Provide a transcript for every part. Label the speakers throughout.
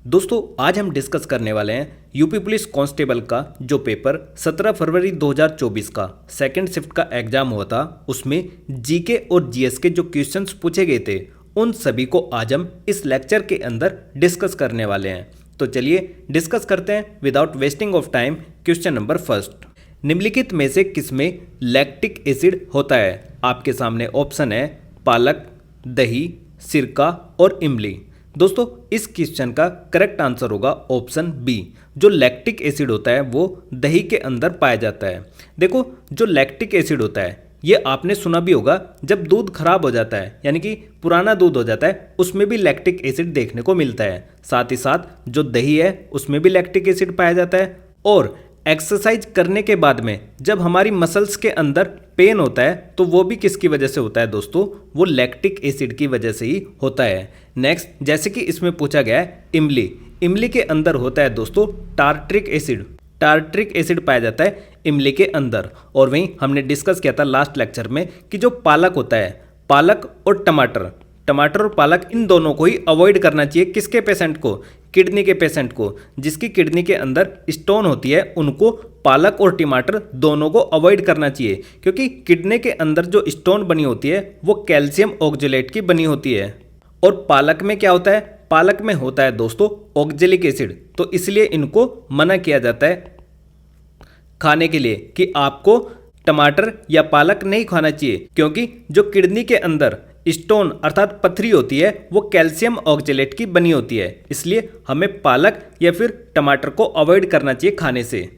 Speaker 1: दोस्तों आज हम डिस्कस करने वाले हैं यूपी पुलिस कांस्टेबल का जो पेपर 17 फरवरी 2024 का सेकंड शिफ्ट का एग्जाम हुआ था, उसमें जीके और जीएस के जो क्वेश्चंस पूछे गए थे उन सभी को आज हम इस लेक्चर के अंदर डिस्कस करने वाले हैं। तो चलिए डिस्कस करते हैं without wasting of time. Question number first, निम्नलिखित में से किसमें लैक्टिक एसिड होता है? आपके सामने ऑप्शन है पालक, दही, सिरका और इमली। दोस्तों इस क्वेश्चन का करेक्ट आंसर होगा ऑप्शन बी। जो लैक्टिक एसिड होता है वो दही के अंदर पाया जाता है। देखो जो लैक्टिक एसिड होता है ये आपने सुना भी होगा, जब दूध खराब हो जाता है यानी कि पुराना दूध हो जाता है उसमें भी लैक्टिक एसिड देखने को मिलता है। साथ ही साथ जो दही है उसमें भी लैक्टिक एसिड पाया जाता है। और एक्सरसाइज करने के बाद में जब हमारी मसल्स के अंदर पेन होता है तो वो भी किसकी वजह से होता है दोस्तों? वो लैक्टिक एसिड की वजह से ही होता है। नेक्स्ट, जैसे कि इसमें पूछा गया है इमली, इमली के अंदर होता है दोस्तों टार्ट्रिक एसिड। टार्ट्रिक एसिड पाया जाता है इमली के अंदर। और वहीं हमने डिस्कस किया था लास्ट लेक्चर में कि जो पालक होता है, पालक और टमाटर, टमाटर और पालक इन दोनों को ही अवॉइड करना चाहिए। किसके पेशेंट को? किडनी के पेशेंट को। जिसकी किडनी के अंदर स्टोन होती है उनको पालक और टमाटर दोनों को अवॉइड करना चाहिए, क्योंकि किडनी के अंदर जो स्टोन बनी होती है वो कैल्शियम ऑक्जेलेट की बनी होती है। और पालक में क्या होता है? पालक में होता है दोस्तों ऑक्जेलिक एसिड। तो इसलिए इनको मना किया जाता है खाने के लिए कि आपको टमाटर या पालक नहीं खाना चाहिए, क्योंकि जो किडनी के अंदर स्टोन अर्थात पथरी होती है वो कैल्शियम ऑक्जेलेट की बनी होती है। इसलिए हमें पालक या फिर टमाटर को अवॉइड करना चाहिए खाने से।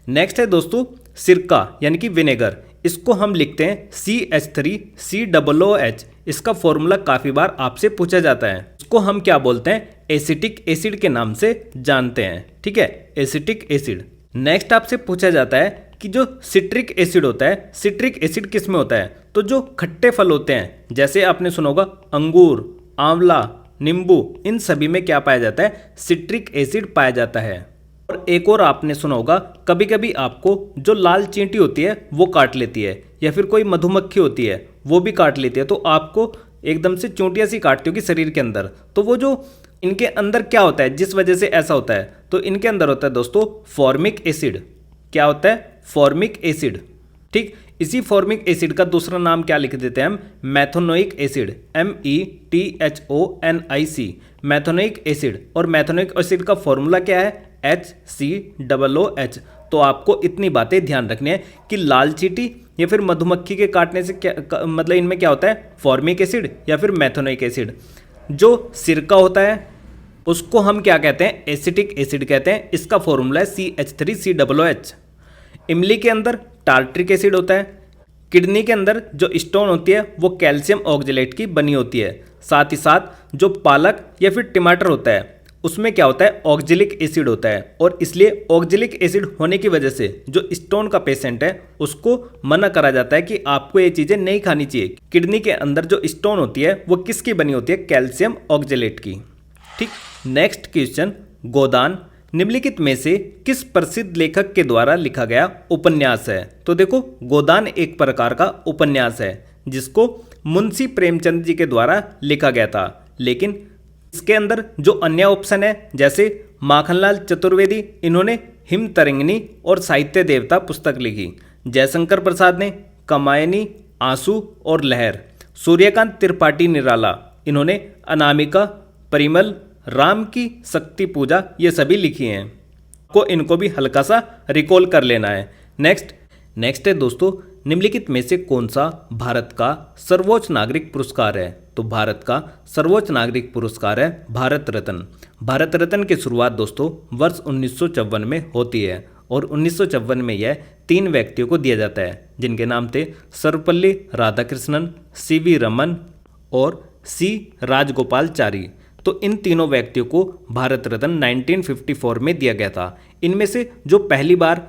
Speaker 1: नेक्स्ट है दोस्तों सिरका यानी कि विनेगर। इसको हम लिखते हैं CH3COOH। इसका फॉर्मूला काफ़ी बार आपसे पूछा जाता है। इसको हम क्या बोलते हैं? एसिटिक एसिड के नाम से जानते हैं। ठीक है, एसिटिक एसिड। नेक्स्ट आपसे पूछा जाता है कि जो सिट्रिक एसिड होता है, सिट्रिक एसिड किस में होता है? तो जो खट्टे फल होते हैं, जैसे आपने सुना होगा अंगूर, आंवला, नींबू, इन सभी में क्या पाया जाता है? सिट्रिक एसिड पाया जाता है। और एक और आपने सुना होगा कभी कभी आपको जो लाल चींटी होती है वो काट लेती है, या फिर कोई मधुमक्खी होती है वो भी काट लेती है, तो आपको एकदम से चूंटियाँ सी काटती होगी शरीर के अंदर। तो वो जो इनके अंदर क्या होता है जिस वजह से ऐसा होता है? तो इनके अंदर होता है दोस्तों फॉर्मिक एसिड। क्या होता है? Formic acid. ठीक, इसी फॉर्मिक एसिड का दूसरा नाम क्या लिख देते हैं हम? Methanoic acid. METHONIC, methanoic acid. और मैथोनोइक एसिड का फॉर्मूला क्या है? HCOOH। तो आपको इतनी बातें ध्यान रखनी है कि लाल चींटी या फिर मधुमक्खी के काटने से क्या मतलब इनमें क्या होता है? फॉर्मिक एसिड या फिर मैथोनोइक एसिड। जो सिरका होता है उसको हम क्या कहते हैं? एसिटिक एसिड कहते हैं। इसका फॉर्मूला है CH3COOH। इमली के अंदर टार्ट्रिक एसिड होता है। किडनी के अंदर जो स्टोन होती है वो कैल्शियम ऑक्जेलेट की बनी होती है। साथ ही साथ जो पालक या फिर टमाटर होता है उसमें क्या होता है? ऑक्जेलिक एसिड होता है। और इसलिए ऑक्जेलिक एसिड होने की वजह से जो स्टोन का पेशेंट है उसको मना करा जाता है कि आपको ये चीज़ें नहीं खानी चाहिए। किडनी के अंदर जो स्टोन होती है वो किसकी बनी होती है? कैल्शियम ऑक्जेलेट की। ठीक, नेक्स्ट क्वेश्चन, गोदान निम्नलिखित में से किस प्रसिद्ध लेखक के द्वारा लिखा गया उपन्यास है? तो देखो गोदान एक प्रकार का उपन्यास है जिसको मुंशी प्रेमचंद जी के द्वारा लिखा गया था। लेकिन इसके अंदर जो अन्य ऑप्शन है जैसे माखनलाल चतुर्वेदी, इन्होंने हिम तरंगिणी और साहित्य देवता पुस्तक लिखी। जयशंकर प्रसाद ने कमायनी, आंसू और लहर। सूर्यकांत त्रिपाठी निराला, इन्होंने अनामिका, परिमल, राम की शक्ति पूजा, ये सभी लिखी हैं। को इनको भी हल्का सा रिकॉल कर लेना है। नेक्स्ट है दोस्तों निम्नलिखित में से कौन सा भारत का सर्वोच्च नागरिक पुरस्कार है? तो भारत का सर्वोच्च नागरिक पुरस्कार है भारत रत्न। भारत रत्न की शुरुआत दोस्तों वर्ष 1954 में होती है और 1954 में यह 3 व्यक्तियों को दिया जाता है जिनके नाम थे सर्वपल्ली राधाकृष्णन, CV रमन और C राजगोपालचारी। तो इन तीनों व्यक्तियों को भारत रत्न 1954 में दिया गया था। इनमें से जो पहली बार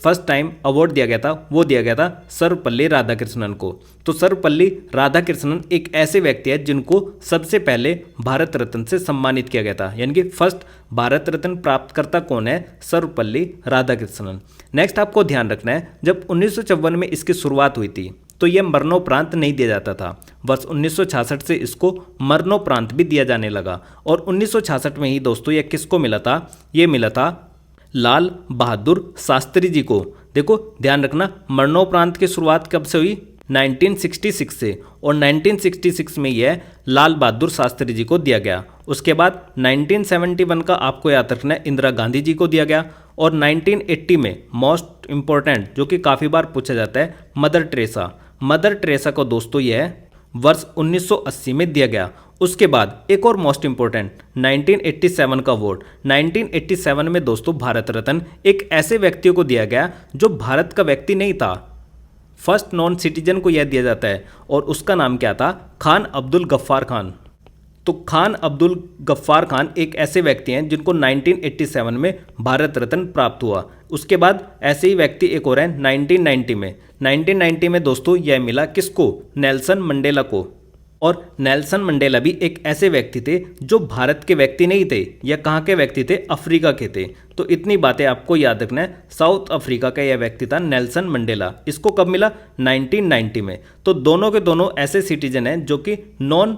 Speaker 1: फर्स्ट टाइम अवार्ड दिया गया था वो दिया गया था सर्वपल्ली राधाकृष्णन को। तो सर्वपल्ली राधाकृष्णन एक ऐसे व्यक्ति है जिनको सबसे पहले भारत रत्न से सम्मानित किया गया था, यानी कि फर्स्ट भारत रत्न प्राप्तकर्ता कौन है? सर्वपल्ली राधाकृष्णन। नेक्स्ट आपको ध्यान रखना है, जब 1954 में इसकी शुरुआत हुई थी तो यह मरणोपरांत नहीं दिया जाता था। वर्ष 1966 से इसको मरणोपरांत भी दिया जाने लगा और 1966 में ही दोस्तों यह किसको मिला था? ये मिला था लाल बहादुर शास्त्री जी को। देखो ध्यान रखना, मरणोपरांत की शुरुआत कब से हुई? 1966 से, और 1966 में यह लाल बहादुर शास्त्री जी को दिया गया। उसके बाद 1971 का आपको याद रखना है, इंदिरा गांधी जी को दिया गया। और 1980 में मोस्ट इम्पोर्टेंट, जो कि काफ़ी बार पूछा जाता है, मदर टेरेसा को दोस्तों यह वर्ष 1980 में दिया गया। उसके बाद एक और मोस्ट इंपॉर्टेंट 1987 का अवार्ड। 1987 में दोस्तों भारत रत्न एक ऐसे व्यक्ति को दिया गया जो भारत का व्यक्ति नहीं था, फर्स्ट नॉन सिटीजन को यह दिया जाता है, और उसका नाम क्या था? खान अब्दुल गफ्फार खान। तो खान अब्दुल गफ्फार खान एक ऐसे व्यक्ति हैं जिनको 1987 में भारत रत्न प्राप्त हुआ। उसके बाद ऐसे ही व्यक्ति एक और हैं 1990 में दोस्तों यह मिला किसको? नेल्सन मंडेला को। और नेल्सन मंडेला भी एक ऐसे व्यक्ति थे जो भारत के व्यक्ति नहीं थे, या कहाँ के व्यक्ति थे? अफ्रीका के थे। तो इतनी बातें आपको याद रखना है। साउथ अफ्रीका का यह व्यक्ति था नेल्सन मंडेला। इसको कब मिला? 1990 में। तो दोनों के दोनों ऐसे सिटीजन हैं जो कि नॉन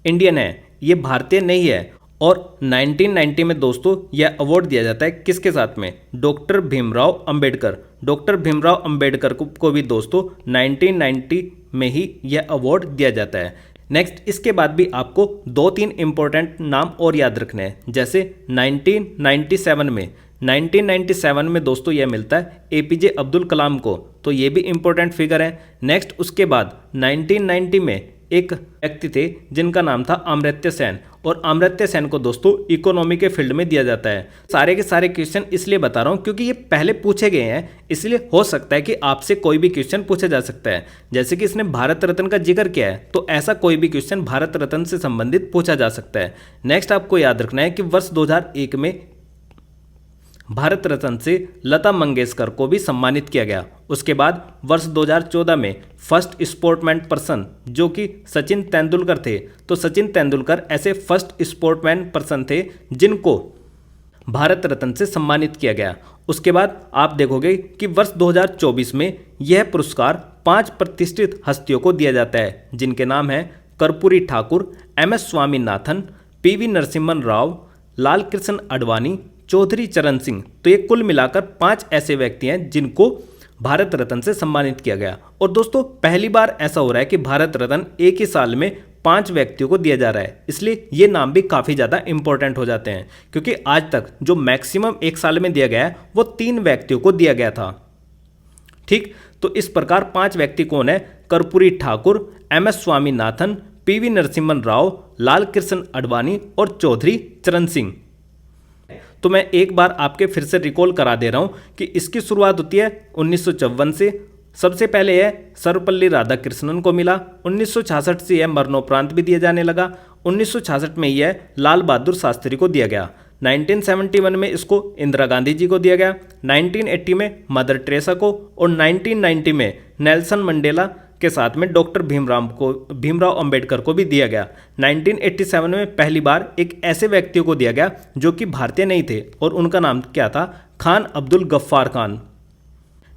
Speaker 1: इंडियन है, ये भारतीय नहीं है। और 1990 में दोस्तों यह अवार्ड दिया जाता है किसके साथ में? डॉक्टर भीमराव अंबेडकर। डॉक्टर भीमराव अंबेडकर को भी दोस्तों 1990 में ही यह अवार्ड दिया जाता है। नेक्स्ट, इसके बाद भी आपको 2-3 इंपॉर्टेंट नाम और याद रखने हैं। जैसे 1997 में दोस्तों यह मिलता है एपीजे अब्दुल कलाम को, तो ये भी इंपॉर्टेंट फिगर है। नेक्स्ट, उसके बाद 1990 में एक व्यक्ति थे जिनका नाम था अमर्त्य सेन, और अमर्त्य सेन को दोस्तों इकोनॉमी के फील्ड में दिया जाता है। सारे के सारे क्वेश्चन इसलिए बता रहा हूँ क्योंकि ये पहले पूछे गए हैं, इसलिए हो सकता है कि आपसे कोई भी क्वेश्चन पूछा जा सकता है। जैसे कि इसने भारत रत्न का जिक्र किया है, तो ऐसा कोई भी क्वेश्चन भारत रत्न से संबंधित पूछा जा सकता है। नेक्स्ट आपको याद रखना है कि वर्ष 2001 में भारत रत्न से लता मंगेशकर को भी सम्मानित किया गया। उसके बाद वर्ष 2014 में फर्स्ट स्पोर्टमैन पर्सन जो कि सचिन तेंदुलकर थे, तो सचिन तेंदुलकर ऐसे फर्स्ट स्पोर्टमैन पर्सन थे जिनको भारत रत्न से सम्मानित किया गया। उसके बाद आप देखोगे कि वर्ष 2024 में यह पुरस्कार 5 प्रतिष्ठित हस्तियों को दिया जाता है, जिनके नाम हैं कर्पूरी ठाकुर, MS स्वामीनाथन, PV नरसिम्हन राव, लाल कृष्ण आडवाणी, चौधरी चरण सिंह। तो ये कुल मिलाकर 5 ऐसे व्यक्ति हैं जिनको भारत रत्न से सम्मानित किया गया। और दोस्तों पहली बार ऐसा हो रहा है कि भारत रत्न एक ही साल में 5 व्यक्तियों को दिया जा रहा है, इसलिए ये नाम भी काफ़ी ज़्यादा इंपॉर्टेंट हो जाते हैं, क्योंकि आज तक जो मैक्सिमम एक साल में दिया गया है वो 3 व्यक्तियों को दिया गया था। ठीक, तो इस प्रकार 5 व्यक्ति कौन है? कर्पूरी ठाकुर, MS स्वामीनाथन, PV नरसिम्हन राव, लाल कृष्ण आडवाणी और चौधरी चरण सिंह। तो मैं एक बार आपके फिर से रिकॉल करा दे रहा हूं कि इसकी शुरुआत होती है 1954 से। सबसे पहले यह सर्वपल्ली राधाकृष्णन को मिला। 1966 से यह मरणोपरांत भी दिया जाने लगा। 1966 में यह लाल बहादुर शास्त्री को दिया गया। 1971 में इसको इंदिरा गांधी जी को दिया गया। 1980 में मदर टेरेसा को, और 1990 में नेल्सन मंडेला के साथ में डॉक्टर भीमराव अंबेडकर को भी दिया गया। 1987 में पहली बार एक ऐसे व्यक्ति को दिया गया जो कि भारतीय नहीं थे, और उनका नाम क्या था? खान अब्दुल गफ्फार खान।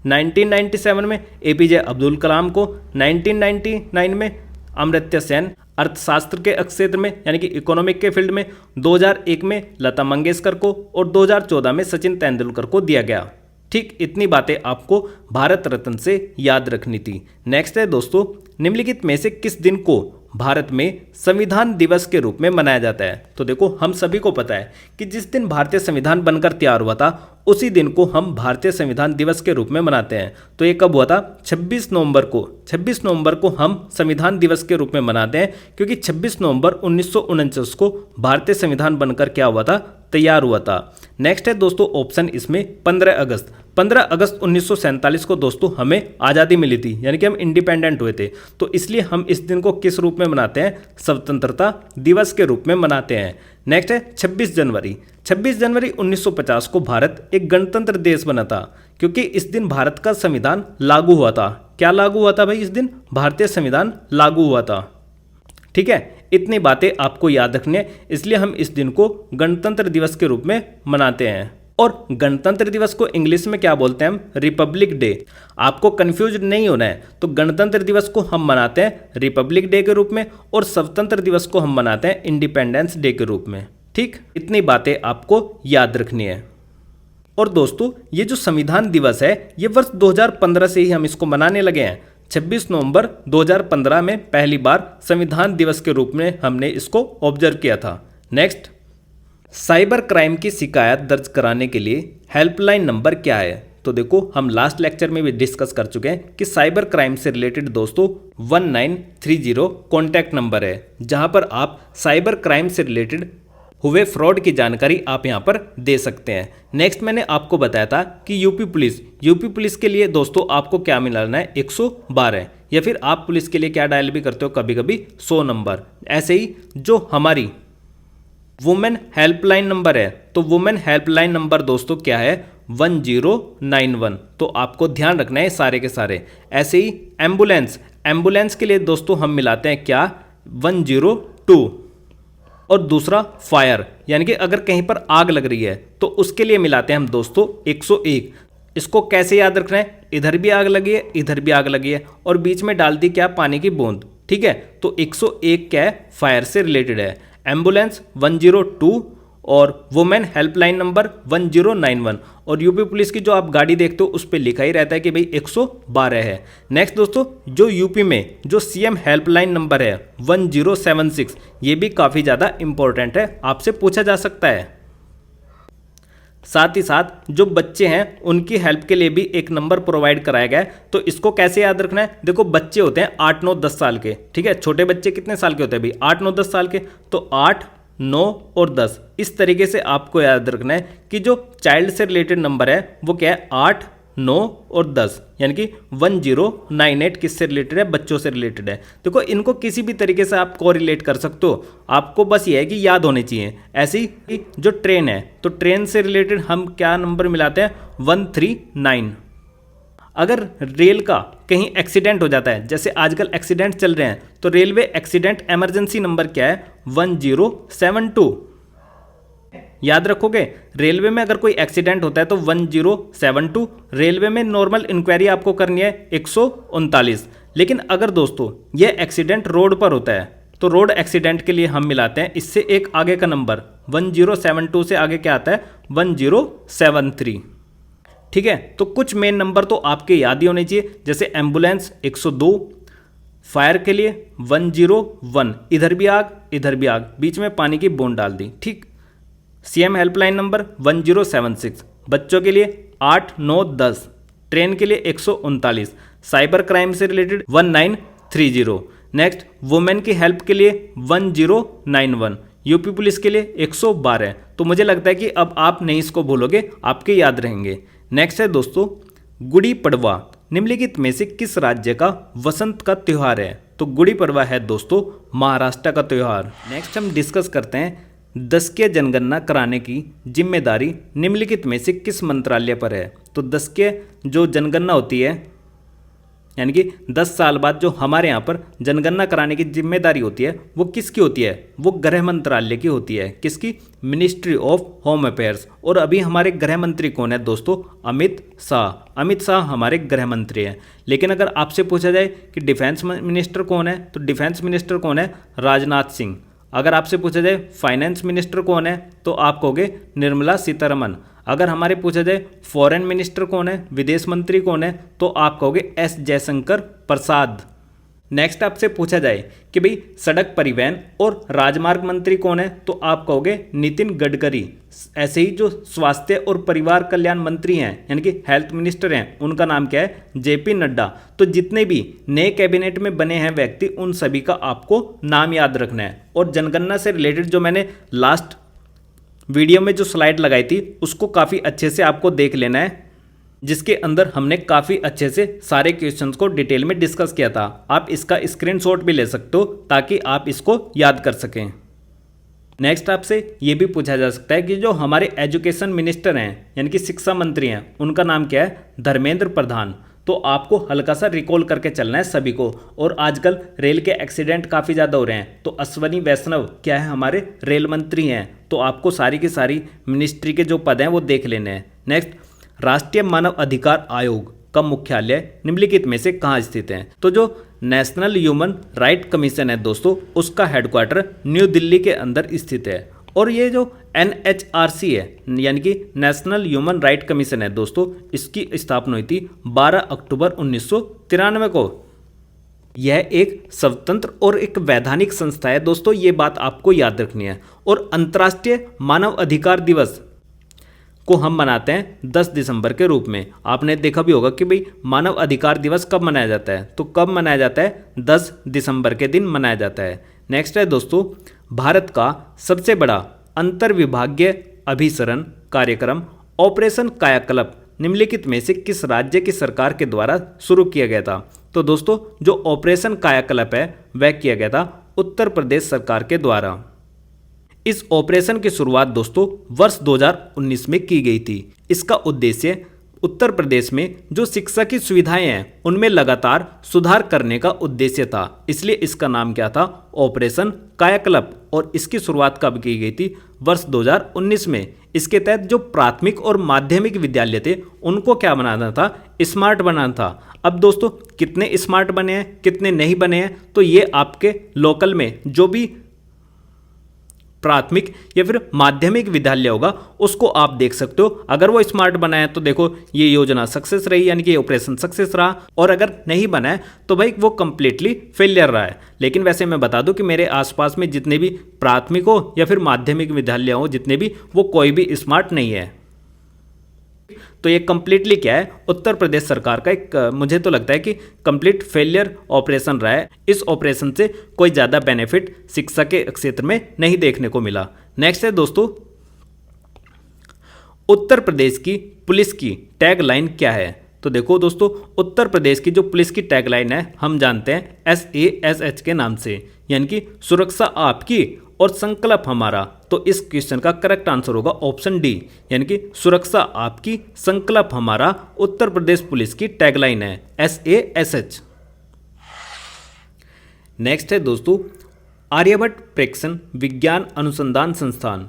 Speaker 1: 1997 में एपीजे अब्दुल कलाम को, 1999 में अमर्त्य सेन अर्थशास्त्र के क्षेत्र में यानी कि इकोनॉमिक के फील्ड में, 2001 में लता मंगेशकर को, और 2014 में सचिन तेंदुलकर को दिया गया। ठीक, इतनी बातें आपको भारत रत्न से याद रखनी थी। नेक्स्ट है दोस्तों, निम्नलिखित में से किस दिन को भारत में संविधान दिवस के रूप में मनाया जाता है? तो देखो हम सभी को पता है कि जिस दिन भारतीय संविधान बनकर तैयार हुआ था उसी दिन को हम भारतीय संविधान दिवस के रूप में मनाते हैं। तो ये कब हुआ था? 26 नवंबर को। 26 नवंबर को हम संविधान दिवस के रूप में मनाते हैं क्योंकि 26 नवंबर 1949 को भारतीय संविधान बनकर क्या हुआ था? तैयार हुआ था। नेक्स्ट है दोस्तों ऑप्शन इसमें 15 अगस्त। 15 अगस्त 1947 को दोस्तों हमें आज़ादी मिली थी, यानी कि हम इंडिपेंडेंट हुए थे, तो इसलिए हम इस दिन को किस रूप में मनाते हैं? स्वतंत्रता दिवस के रूप में मनाते हैं। नेक्स्ट है 26 जनवरी। 26 जनवरी 1950 को भारत एक गणतंत्र देश बना था क्योंकि इस दिन भारत का संविधान लागू हुआ था। क्या लागू हुआ था भाई? इस दिन भारतीय संविधान लागू हुआ था। ठीक है, इतनी बातें आपको याद रखनी है, इसलिए हम इस दिन को गणतंत्र दिवस के रूप में मनाते हैं। और गणतंत्र दिवस को इंग्लिश में क्या बोलते हैं हम? Republic day. आपको कंफ्यूज नहीं होना है, तो गणतंत्र दिवस को हम मनाते हैं रिपब्लिक डे के रूप में और स्वतंत्र दिवस को हम मनाते हैं इंडिपेंडेंस डे के रूप में। ठीक, इतनी बातें आपको याद रखनी है। और दोस्तों, ये जो संविधान दिवस है ये वर्ष 2015 से ही हम इसको मनाने लगे हैं। 26 नवंबर 2015 में पहली बार संविधान दिवस के रूप में हमने इसको ऑब्जर्व किया था। नेक्स्ट, साइबर क्राइम की शिकायत दर्ज कराने के लिए हेल्पलाइन नंबर क्या है? तो देखो, हम लास्ट लेक्चर में भी डिस्कस कर चुके हैं कि साइबर क्राइम से रिलेटेड दोस्तों 1930 कॉन्टैक्ट नंबर है, जहां पर आप साइबर क्राइम से रिलेटेड हुए फ्रॉड की जानकारी आप यहां पर दे सकते हैं। नेक्स्ट, मैंने आपको बताया था कि यूपी पुलिस के लिए दोस्तों आपको क्या मिलाना है? 112, या फिर आप पुलिस के लिए क्या डायल भी करते हो कभी कभी 100 नंबर। ऐसे ही जो हमारी वुमेन हेल्पलाइन नंबर है, तो वुमेन हेल्पलाइन नंबर दोस्तों क्या है? 1091। तो आपको ध्यान रखना है सारे के सारे। ऐसे ही एम्बुलेंस के लिए दोस्तों हम मिलाते हैं क्या? 102। और दूसरा फायर, यानी कि अगर कहीं पर आग लग रही है तो उसके लिए मिलाते हैं हम दोस्तों 101। इसको कैसे याद रखना है? इधर भी आग लगी है, इधर भी आग लगी है, और बीच में डाल दी क्या? पानी की बूंद। ठीक है, तो 101 क्या है? फायर से रिलेटेड है। एम्बुलेंस 102 और वुमेन हेल्पलाइन नंबर 1091। और यूपी पुलिस की जो आप गाड़ी देखते हो उस पर लिखा ही रहता है कि भाई 112 है। नेक्स्ट दोस्तों, जो यूपी में जो सीएम हेल्पलाइन नंबर है 1076, ये भी काफ़ी ज़्यादा इंपॉर्टेंट है, आपसे पूछा जा सकता है। साथ ही साथ जो बच्चे हैं उनकी हेल्प के लिए भी एक नंबर प्रोवाइड कराया गया है। तो इसको कैसे याद रखना है? देखो, बच्चे होते हैं 8, 9, 10 साल के। ठीक है, छोटे बच्चे कितने साल के होते हैं भाई? 8, 9, 10 साल के। तो 8, 9 और 10, इस तरीके से आपको याद रखना है कि जो चाइल्ड से रिलेटेड नंबर है वो क्या है? 8, 9 और 10, यानी कि 1098 किससे रिलेटेड है? बच्चों से रिलेटेड है। देखो, इनको किसी भी तरीके से आप कोरिलेट कर सकते हो, आपको बस ये है कि याद होने चाहिए। ऐसे ही जो ट्रेन है, तो ट्रेन से रिलेटेड हम क्या नंबर मिलाते हैं? 139। अगर रेल का कहीं एक्सीडेंट हो जाता है, जैसे आजकल एक्सीडेंट चल रहे हैं, तो रेलवे एक्सीडेंट इमरजेंसी नंबर क्या है? 1072। याद रखोगे, रेलवे में अगर कोई एक्सीडेंट होता है तो 1072। रेलवे में नॉर्मल इंक्वायरी आपको करनी है 139। लेकिन अगर दोस्तों यह एक्सीडेंट रोड पर होता है तो रोड एक्सीडेंट के लिए हम मिलाते हैं इससे एक आगे का नंबर 1072 से आगे क्या आता है? 1073। ठीक है, तो कुछ मेन नंबर तो आपके याद ही होने चाहिए, जैसे एम्बुलेंस 102, फायर के लिए 101, इधर भी आग इधर भी आग, बीच में पानी की बूंद डाल दी। ठीक, सीएम हेल्पलाइन नंबर 1076, बच्चों के लिए 8, 9, 10, ट्रेन के लिए 139, साइबर क्राइम से रिलेटेड 1930। नेक्स्ट, वुमेन की हेल्प के लिए 1091, यूपी पुलिस के लिए 112। तो मुझे लगता है कि अब आप नहीं इसको भूलोगे, आपके याद रहेंगे। नेक्स्ट है दोस्तों, गुड़ी पड़वा निम्नलिखित में से किस राज्य का वसंत का त्यौहार है? तो गुड़ी पड़वा है दोस्तों महाराष्ट्र का त्यौहार। नेक्स्ट हम डिस्कस करते हैं, दशकीय जनगणना कराने की जिम्मेदारी निम्नलिखित में से किस मंत्रालय पर है? तो दशकीय जो जनगणना होती है, यानी कि 10 साल बाद जो हमारे यहाँ पर जनगणना कराने की जिम्मेदारी होती है वो किसकी होती है? वो गृह मंत्रालय की होती है। किसकी? Ministry of home affairs. और अभी हमारे गृह मंत्री कौन है दोस्तों? अमित शाह। अमित शाह हमारे गृह मंत्री हैं। लेकिन अगर आपसे पूछा जाए कि डिफेंस मिनिस्टर कौन है, तो डिफेंस मिनिस्टर कौन है? राजनाथ सिंह। अगर आपसे पूछा जाए फाइनेंस मिनिस्टर कौन है, तो आप कहोगे निर्मला सीतारमण। अगर हमारे पूछा जाए फॉरेन मिनिस्टर कौन है, विदेश मंत्री कौन है, तो आप कहोगे एस जयशंकर प्रसाद। नेक्स्ट आपसे पूछा जाए कि भाई सड़क परिवहन और राजमार्ग मंत्री कौन है, तो आप कहोगे नितिन गडकरी। ऐसे ही जो स्वास्थ्य और परिवार कल्याण मंत्री हैं, यानी कि हेल्थ मिनिस्टर हैं, उनका नाम क्या है? जेपी नड्डा। तो जितने भी नए कैबिनेट में बने हैं व्यक्ति, उन सभी का आपको नाम याद रखना है। और जनगणना से रिलेटेड जो मैंने लास्ट वीडियो में जो स्लाइड लगाई थी उसको काफ़ी अच्छे से आपको देख लेना है, जिसके अंदर हमने काफ़ी अच्छे से सारे क्वेश्चंस को डिटेल में डिस्कस किया था। आप इसका स्क्रीनशॉट भी ले सकते हो ताकि आप इसको याद कर सकें। नेक्स्ट आपसे ये भी पूछा जा सकता है कि जो हमारे एजुकेशन मिनिस्टर हैं, यानी कि शिक्षा मंत्री हैं, उनका नाम क्या है? धर्मेंद्र प्रधान। तो आपको हल्का सा रिकॉल करके चलना है सभी को। और आजकल रेल के एक्सीडेंट काफ़ी ज़्यादा हो रहे हैं, तो अश्वनी वैष्णव क्या है, हमारे रेल मंत्री हैं, तो आपको सारी की सारी मिनिस्ट्री के जो पद हैं वो देख लेने हैं। नेक्स्ट, राष्ट्रीय मानव अधिकार आयोग का मुख्यालय निम्नलिखित में से कहाँ स्थित है? तो जो नेशनल ह्यूमन राइट कमीशन है दोस्तों, उसका हेडक्वार्टर न्यू दिल्ली के अंदर स्थित है। और ये जो NHRC है यानी कि नेशनल ह्यूमन राइट कमीशन है दोस्तों, इसकी स्थापना हुई थी 12 अक्टूबर 1993 को। यह एक स्वतंत्र और एक वैधानिक संस्था है दोस्तों, ये बात आपको याद रखनी है। और अंतर्राष्ट्रीय मानव अधिकार दिवस को हम मनाते हैं 10 दिसंबर के रूप में। आपने देखा भी होगा कि भाई मानव अधिकार दिवस कब मनाया जाता है, तो कब मनाया जाता है? 10 दिसंबर के दिन मनाया जाता है। नेक्स्ट है दोस्तों, भारत का सबसे बड़ा अंतर्विभागीय अभिसरण कार्यक्रम ऑपरेशन कायाकल्प निम्नलिखित में से किस राज्य की सरकार के द्वारा शुरू किया गया था? तो दोस्तों जो ऑपरेशन कायाकल्प है वह किया गया था उत्तर प्रदेश सरकार के द्वारा। इस ऑपरेशन की शुरुआत दोस्तों वर्ष 2019 में की गई थी। इसका उद्देश्य उत्तर प्रदेश में जो शिक्षा की सुविधाएं हैं उनमें लगातार सुधार करने का उद्देश्य था, इसलिए इसका नाम क्या था? ऑपरेशन कायाकल्प। और इसकी शुरुआत कब की गई थी? वर्ष 2019 में। इसके तहत जो प्राथमिक और माध्यमिक विद्यालय थे उनको क्या बनाना था? स्मार्ट बनाना था। अब दोस्तों कितने स्मार्ट बने हैं, कितने नहीं बने हैं, तो ये आपके लोकल में जो भी प्राथमिक या फिर माध्यमिक विद्यालय होगा उसको आप देख सकते हो। अगर वो स्मार्ट बना है तो देखो ये योजना सक्सेस रही, यानी कि ये ऑपरेशन सक्सेस रहा। और अगर नहीं बना है तो भाई वो कंप्लीटली फेलियर रहा है। लेकिन वैसे मैं बता दूं कि मेरे आसपास में जितने भी प्राथमिक हो या फिर माध्यमिक विद्यालय हो जितने भी, वो कोई भी स्मार्ट नहीं है। तो ये कंप्लीटली क्या है? उत्तर प्रदेश सरकार का एक मुझे तो लगता है कि कंप्लीट फेलियर ऑपरेशन रहा है। इस ऑपरेशन से कोई ज़्यादा बेनिफिट शिक्षा के क्षेत्र में नहीं देखने को मिला। नेक्स्ट है दोस्तों, उत्तर प्रदेश की पुलिस की टैगलाइन क्या है? तो देखो दोस्तों, उत्तर प्रदेश की जो पुलिस की टैगलाइन है हम जानते हैं SASH के नाम से, यानी कि सुरक्षा आपकी और संकल्प हमारा। तो इस क्वेश्चन का करेक्ट आंसर होगा ऑप्शन डी, यानी कि सुरक्षा आपकी संकल्प हमारा उत्तर प्रदेश पुलिस की टैगलाइन है SASH। नेक्स्ट है दोस्तों, आर्यभट्ट प्रेक्षण विज्ञान अनुसंधान संस्थान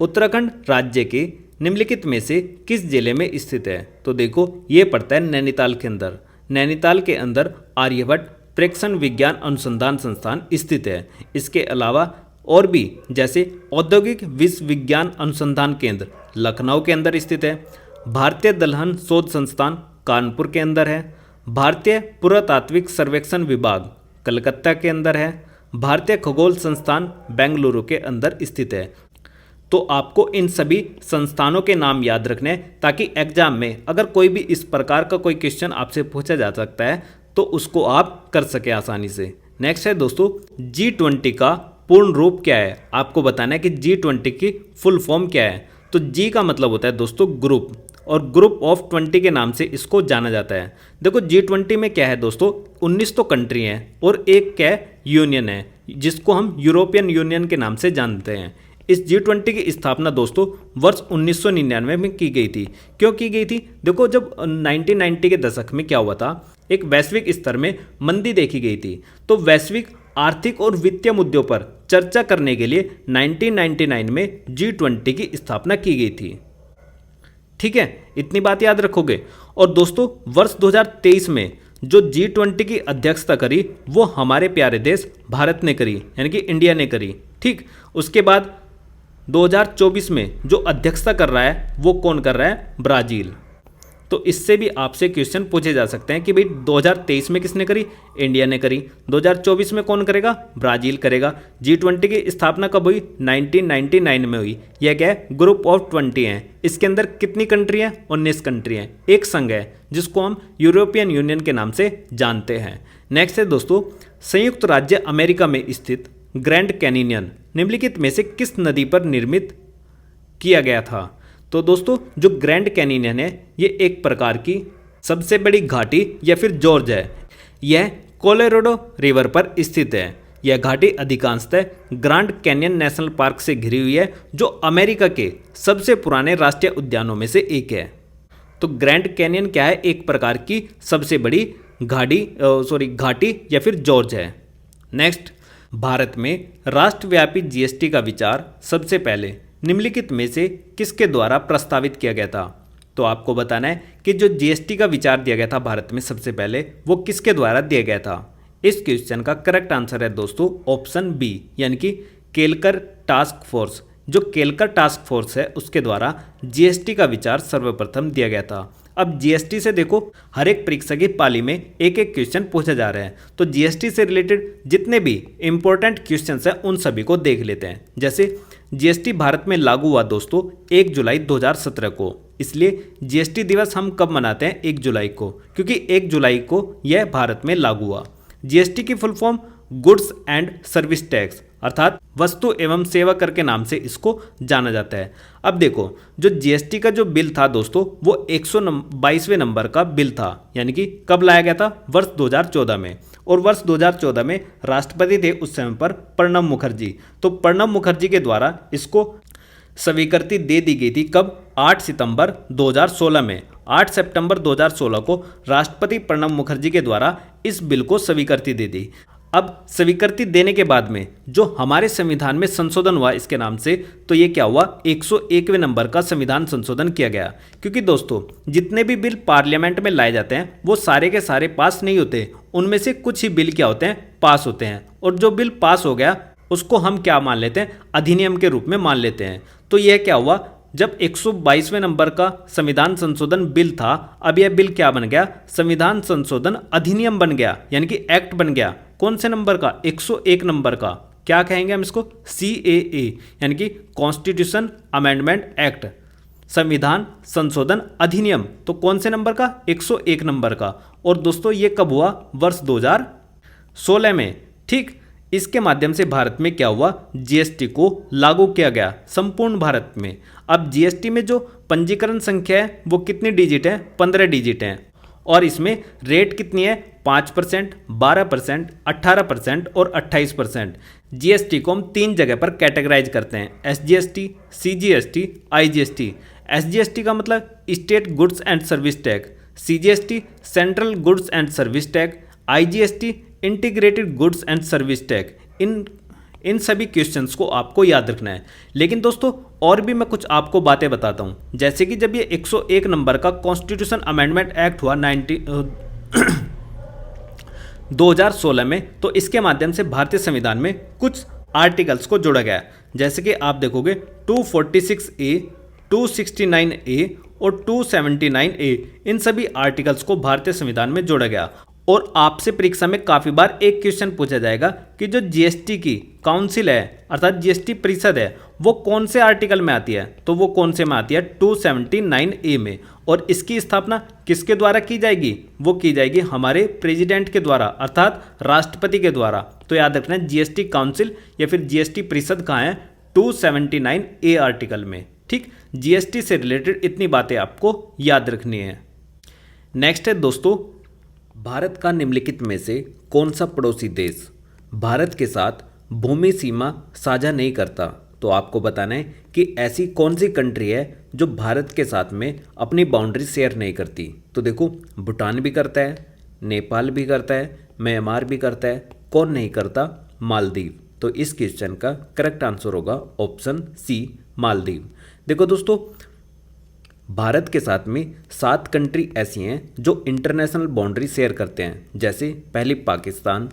Speaker 1: उत्तराखंड राज्य के निम्नलिखित में से किस जिले में स्थित है? तो देखो ये पड़ता है नैनीताल के अंदर। नैनीताल के अंदर आर्यभट्ट प्रेक्षण विज्ञान अनुसंधान संस्थान स्थित है। इसके अलावा और भी जैसे औद्योगिक विश्वविज्ञान अनुसंधान केंद्र लखनऊ के अंदर स्थित है, भारतीय दलहन शोध संस्थान कानपुर के अंदर है, भारतीय पुरातात्विक सर्वेक्षण विभाग कलकत्ता के अंदर है, भारतीय खगोल संस्थान बेंगलुरु के अंदर स्थित है। तो आपको इन सभी संस्थानों के नाम याद रखने हैं ताकि एग्जाम में अगर कोई भी इस प्रकार का कोई क्वेश्चन आपसे पूछा जा सकता है तो उसको आप कर सके आसानी से। नेक्स्ट है दोस्तों, G20 का पूर्ण रूप क्या है? आपको बताना है कि G20 की फुल फॉर्म क्या है। तो G का मतलब होता है दोस्तों ग्रुप, और ग्रुप ऑफ 20 के नाम से इसको जाना जाता है। देखो G20 में क्या है दोस्तों, 19 तो कंट्री हैं और एक क्या है? यूनियन है, जिसको हम यूरोपियन यूनियन के नाम से जानते हैं। इस G20 की स्थापना दोस्तों वर्ष 1999 में की गई थी। क्यों की गई थी? देखो जब 1990 के दशक में क्या हुआ था, एक वैश्विक स्तर में मंदी देखी गई थी, तो वैश्विक आर्थिक और वित्तीय मुद्दों पर चर्चा करने के लिए 1999 में G20 की स्थापना की गई थी। ठीक है, इतनी बात याद रखोगे। और दोस्तों वर्ष 2023 में जो G20 की अध्यक्षता करी वो हमारे प्यारे देश भारत ने करी, यानी कि इंडिया ने करी। ठीक, उसके बाद 2024 में जो अध्यक्षता कर रहा है वो कौन कर रहा है? ब्राज़ील। तो इससे भी आपसे क्वेश्चन पूछे जा सकते हैं कि भाई 2023 में किसने करी? इंडिया ने करी। 2024 में कौन करेगा? ब्राज़ील करेगा। G20 की स्थापना कब हुई? 1999 में हुई। यह क्या है? ग्रुप ऑफ 20 हैं। इसके अंदर कितनी कंट्री हैं? 19 कंट्री हैं। एक संघ है जिसको हम यूरोपियन यूनियन के नाम से जानते हैं। नेक्स्ट है दोस्तों, संयुक्त राज्य अमेरिका में स्थित ग्रैंड कैनियन निम्नलिखित में से किस नदी पर निर्मित किया गया था? तो दोस्तों जो ग्रैंड कैनियन है ये एक प्रकार की सबसे बड़ी घाटी या फिर जॉर्ज है। यह कोलोराडो रिवर पर स्थित है। यह घाटी अधिकांशतः ग्रैंड कैनियन नेशनल पार्क से घिरी हुई है, जो अमेरिका के सबसे पुराने राष्ट्रीय उद्यानों में से एक है। तो ग्रैंड कैनियन क्या है? एक प्रकार की सबसे बड़ी घाटी या फिर जॉर्ज है। नेक्स्ट, भारत में राष्ट्रव्यापी जीएसटी का विचार सबसे पहले निम्नलिखित में से किसके द्वारा प्रस्तावित किया गया था? तो आपको बताना है कि जो जीएसटी का विचार दिया गया था भारत में सबसे पहले, वो किसके द्वारा दिया गया था? इस क्वेश्चन का करेक्ट आंसर है दोस्तों ऑप्शन बी, यानी कि केलकर टास्क फोर्स। जो केलकर टास्क फोर्स है उसके द्वारा जीएसटी का विचार सर्वप्रथम दिया गया था। अब जीएसटी से देखो, हर एक परीक्षा की पाली में एक एक क्वेश्चन पूछा जा रहा है, तो जीएसटी से रिलेटेड जितने भी इंपॉर्टेंट क्वेश्चंस हैं उन सभी को देख लेते हैं। जैसे जीएसटी भारत में लागू हुआ दोस्तों 1 जुलाई 2017 को, इसलिए जीएसटी दिवस हम कब मनाते हैं? 1 जुलाई को, क्योंकि 1 जुलाई को यह भारत में लागू हुआ। जीएसटी की full form goods and service tax अर्थात वस्तु एवं सेवा कर के नाम से इसको जाना जाता है। अब देखो, जो जीएसटी का जो बिल था दोस्तों वो 122वें नंबर का बिल था, यानी कि कब लाया गया था? वर्ष 2014 में। और वर्ष 2014 में राष्ट्रपति थे उस समय पर प्रणब मुखर्जी। तो प्रणब मुखर्जी के द्वारा इसको स्वीकृति दे दी गई थी कब? 8 सितंबर 2016 में। 8 सितंबर 2016 को राष्ट्रपति प्रणब मुखर्जी के द्वारा इस बिल को स्वीकृति दे दी। अब स्वीकृति देने के बाद में जो हमारे संविधान में संशोधन हुआ इसके नाम से, तो ये क्या हुआ? 101वें नंबर का संविधान संशोधन किया गया। क्योंकि दोस्तों जितने भी बिल पार्लियामेंट में लाए जाते हैं वो सारे के सारे पास नहीं होते, उनमें से कुछ ही बिल क्या होते हैं? पास होते हैं। और जो बिल पास हो गया उसको हम क्या मान लेते हैं? अधिनियम के रूप में मान लेते हैं। तो यह क्या हुआ? जब 122वें नंबर का संविधान संशोधन बिल था, अब यह बिल क्या बन गया? संविधान संशोधन अधिनियम बन गया, यानी कि एक्ट बन गया। कौन से नंबर का? 101 नंबर का। क्या कहेंगे हम इसको? CAA, यानी कि कॉन्स्टिट्यूशन अमेंडमेंट एक्ट, संविधान संशोधन अधिनियम। तो कौन से नंबर का? 101 नंबर का। और दोस्तों ये कब हुआ? वर्ष 2016 में। ठीक, इसके माध्यम से भारत में क्या हुआ? जीएसटी को लागू किया गया संपूर्ण भारत में। अब जीएसटी में जो पंजीकरण संख्या है वो कितनी डिजिट है? 15 डिजिट है। और इसमें रेट कितनी है? 5%, 12%, 18% और 28%। जीएसटी को हम 3 जगह पर कैटेगराइज करते हैं, SGST, CGST, IGST। SGST का मतलब state goods and service tax, CGST central goods and service tax, IGST integrated goods and service tax. इन सभी क्वेश्चंस को आपको याद रखना है। लेकिन दोस्तों और भी मैं कुछ आपको बातें बताता हूं, जैसे कि जब ये 101 नंबर का कॉन्स्टिट्यूशन अमेंडमेंट एक्ट हुआ 2016 में, तो इसके माध्यम से भारतीय संविधान में कुछ आर्टिकल्स को जोड़ा गया। जैसे कि आप देखोगे 246A, 269A और 279A, इन सभी आर्टिकल्स को भारतीय संविधान में जोड़ा गया। और आपसे परीक्षा में काफी बार एक क्वेश्चन पूछा जाएगा कि जो जीएसटी की काउंसिल है अर्थात जीएसटी परिषद है वो कौन से आर्टिकल में आती है? तो वो कौन से में आती है? 279A में। और इसकी स्थापना किसके द्वारा की जाएगी? वो की जाएगी हमारे प्रेसिडेंट के द्वारा अर्थात राष्ट्रपति के द्वारा। तो याद रखना है जीएसटी काउंसिल या फिर जीएसटी परिषद कहाँ है? 279A आर्टिकल में। ठीक, जीएसटी से रिलेटेड इतनी बातें आपको याद रखनी है। नेक्स्ट है दोस्तों, भारत का निम्नलिखित में से कौन सा पड़ोसी देश भारत के साथ भूमि सीमा साझा नहीं करता? तो आपको बताना है कि ऐसी कौन सी कंट्री है जो भारत के साथ में अपनी बाउंड्री शेयर नहीं करती। तो देखो, भूटान भी करता है, नेपाल भी करता है, म्यांमार भी करता है, कौन नहीं करता? मालदीव। तो इस क्वेश्चन का करेक्ट आंसर होगा ऑप्शन सी, मालदीव। देखो दोस्तों, भारत के साथ में 7 कंट्री ऐसी हैं जो इंटरनेशनल बाउंड्री शेयर करते हैं। जैसे पहली पाकिस्तान,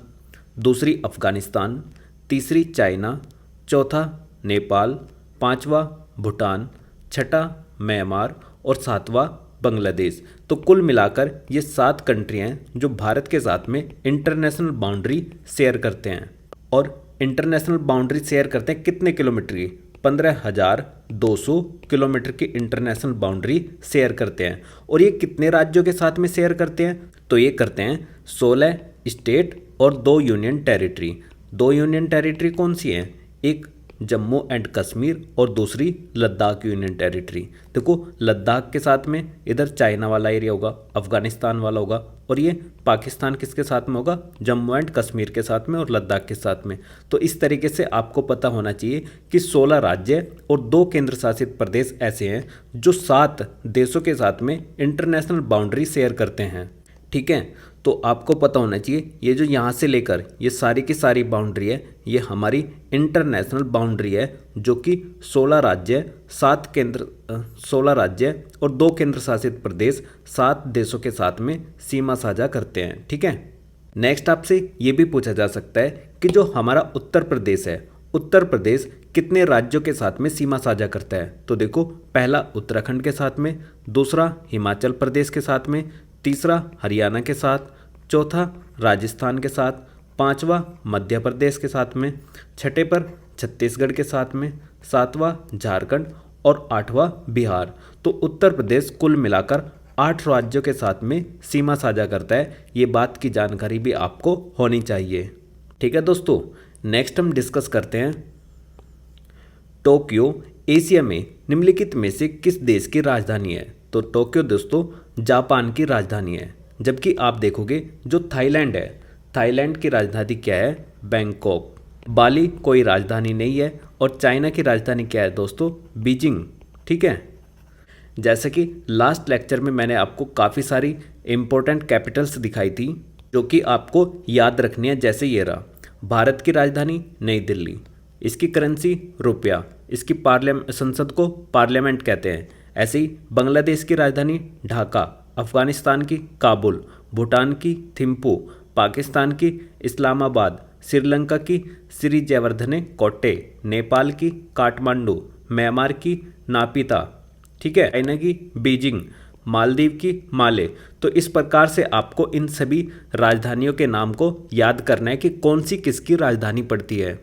Speaker 1: दूसरी अफगानिस्तान, तीसरी चाइना, चौथा नेपाल, पांचवा भूटान, छठा म्यांमार और सातवां बांग्लादेश। तो कुल मिलाकर ये 7 कंट्री हैं जो भारत के साथ में इंटरनेशनल बाउंड्री शेयर करते हैं। और इंटरनेशनल बाउंड्री शेयर करते हैं कितने किलोमीटर की? 15,200 किलोमीटर की इंटरनेशनल बाउंड्री शेयर करते हैं। और ये कितने राज्यों के साथ में शेयर करते हैं? तो ये करते हैं 16 स्टेट और 2 यूनियन टेरिटरी। 2 यूनियन टेरिटरी कौन सी हैं? एक जम्मू एंड कश्मीर और दूसरी लद्दाख यूनियन टेरिटरी। देखो, लद्दाख के साथ में इधर चाइना वाला एरिया होगा, अफगानिस्तान वाला होगा और ये पाकिस्तान किसके साथ में होगा, जम्मू एंड कश्मीर के साथ में और लद्दाख के साथ में। तो इस तरीके से आपको पता होना चाहिए कि 16 राज्य और 2 केंद्र शासित प्रदेश ऐसे हैं जो 7 देशों के साथ में इंटरनेशनल बाउंड्री शेयर करते हैं। ठीक है, तो आपको पता होना चाहिए ये जो यहाँ से लेकर ये सारी की सारी बाउंड्री है, ये हमारी इंटरनेशनल बाउंड्री है, जो कि 16 राज्य 16 राज्य और 2 केंद्र शासित प्रदेश 7 देशों के साथ में सीमा साझा करते हैं। ठीक है, नेक्स्ट आपसे ये भी पूछा जा सकता है कि जो हमारा उत्तर प्रदेश है, उत्तर प्रदेश कितने राज्यों के साथ में सीमा साझा करता है। तो देखो, पहला उत्तराखंड के साथ में, दूसरा हिमाचल प्रदेश के साथ में, तीसरा हरियाणा के साथ, चौथा राजस्थान के साथ, पांचवा मध्य प्रदेश के साथ में, छठे पर छत्तीसगढ़ के साथ में, सातवां झारखंड और आठवां बिहार। तो उत्तर प्रदेश कुल मिलाकर 8 राज्यों के साथ में सीमा साझा करता है। ये बात की जानकारी भी आपको होनी चाहिए। ठीक है दोस्तों, नेक्स्ट हम डिस्कस करते हैं टोक्यो एशिया में निम्नलिखित में से किस देश की राजधानी है। तो टोक्यो दोस्तों जापान की राजधानी है, जबकि आप देखोगे जो थाईलैंड है, थाईलैंड की राजधानी क्या है, बैंकॉक। बाली कोई राजधानी नहीं है और चाइना की राजधानी क्या है दोस्तों, बीजिंग। ठीक है, जैसे कि लास्ट लेक्चर में मैंने आपको काफ़ी सारी इंपॉर्टेंट कैपिटल्स दिखाई थी जो कि आपको याद रखनी है। जैसे ये रहा, भारत की राजधानी नई दिल्ली, इसकी करेंसी रुपया, इसकी संसद को पार्लियामेंट कहते हैं। ऐसे ही बांग्लादेश की राजधानी ढाका, अफगानिस्तान की काबुल, भूटान की थिम्पू, पाकिस्तान की इस्लामाबाद, श्रीलंका की श्री जयवर्धने कोट्टे, नेपाल की काठमांडू, म्यांमार की नापिता, ठीक है, चाइना की बीजिंग, मालदीव की माले। तो इस प्रकार से आपको इन सभी राजधानियों के नाम को याद करना है कि कौन सी किसकी राजधानी पड़ती है।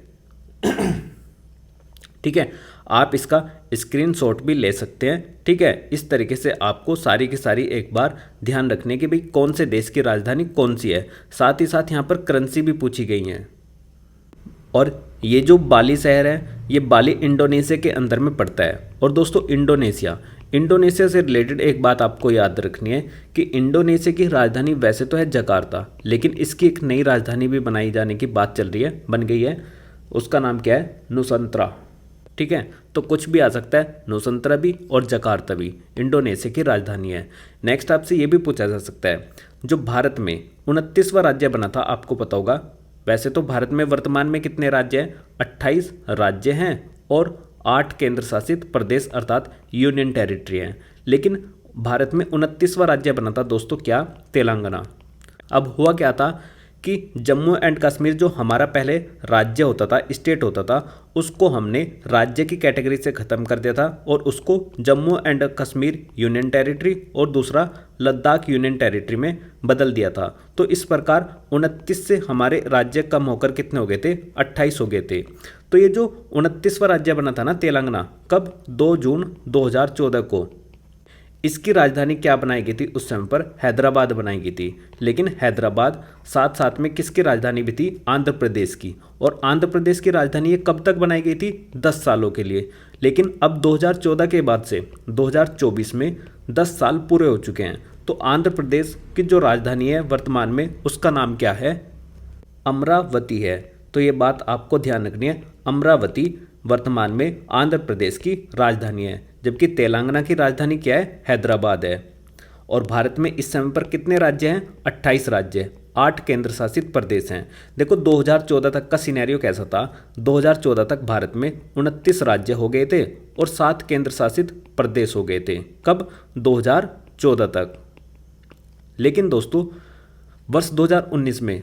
Speaker 1: ठीक है, आप इसका स्क्रीनशॉट भी ले सकते हैं। ठीक है, इस तरीके से आपको सारी की सारी एक बार ध्यान रखने की भाई कौन से देश की राजधानी कौन सी है। साथ ही साथ यहाँ पर करेंसी भी पूछी गई है। और ये जो बाली शहर है, ये बाली इंडोनेशिया के अंदर में पड़ता है। और दोस्तों इंडोनेशिया से रिलेटेड एक बात आपको याद रखनी है कि इंडोनेशिया की राजधानी वैसे तो है जकार्ता, लेकिन इसकी एक नई राजधानी भी बनाई जाने की बात चल रही है, बन गई है। उसका नाम क्या है, नुसंतरा। ठीक है, तो कुछ भी आ सकता है, नुसंतरा भी और जकार्ता भी इंडोनेशिया की राजधानी है। नेक्स्ट आपसे ये भी पूछा जा सकता है, जो भारत में 29वां राज्य बना था, आपको पता होगा। वैसे तो भारत में वर्तमान में कितने राज्य हैं, 28 राज्य हैं और 8 केंद्र शासित प्रदेश अर्थात यूनियन टेरिटरी हैं। लेकिन भारत में 29वां राज्य बना था दोस्तों, क्या, तेलंगाना। अब हुआ क्या था कि जम्मू एंड कश्मीर जो हमारा पहले राज्य होता था, स्टेट होता था, उसको हमने राज्य की कैटेगरी से ख़त्म कर दिया था और उसको Jammu and Kashmir union territory और दूसरा लद्दाख यूनियन टेरिटरी में बदल दिया था। तो इस प्रकार 29 से हमारे राज्य कम होकर कितने हो गए थे, 28 हो गए थे। तो ये जो 29वां राज्य बना था ना तेलंगाना, कब, 2 जून 2014 को। इसकी राजधानी क्या बनाई गई थी उस समय पर, हैदराबाद बनाई गई थी। लेकिन हैदराबाद साथ साथ में किसकी राजधानी भी थी, आंध्र प्रदेश की। और आंध्र प्रदेश की राजधानी ये कब तक बनाई गई थी, 10 सालों के लिए। लेकिन अब 2014 के बाद से 2024 में 10 साल पूरे हो चुके हैं। तो आंध्र प्रदेश की जो राजधानी है वर्तमान में, उसका नाम क्या है, अमरावती है। तो ये बात आपको ध्यान रखनी है, अमरावती वर्तमान में आंध्र प्रदेश की राजधानी है, जबकि तेलंगाना की राजधानी क्या है, हैदराबाद है। और भारत में इस समय पर कितने राज्य हैं, 28 राज्य, 8 केंद्र शासित प्रदेश हैं। देखो 2014 तक का सिनेरियो कैसा था, 2014 तक भारत में 29 राज्य हो गए थे और 7 केंद्र शासित प्रदेश हो गए थे। कब, 2014 तक। लेकिन दोस्तों वर्ष 2019 में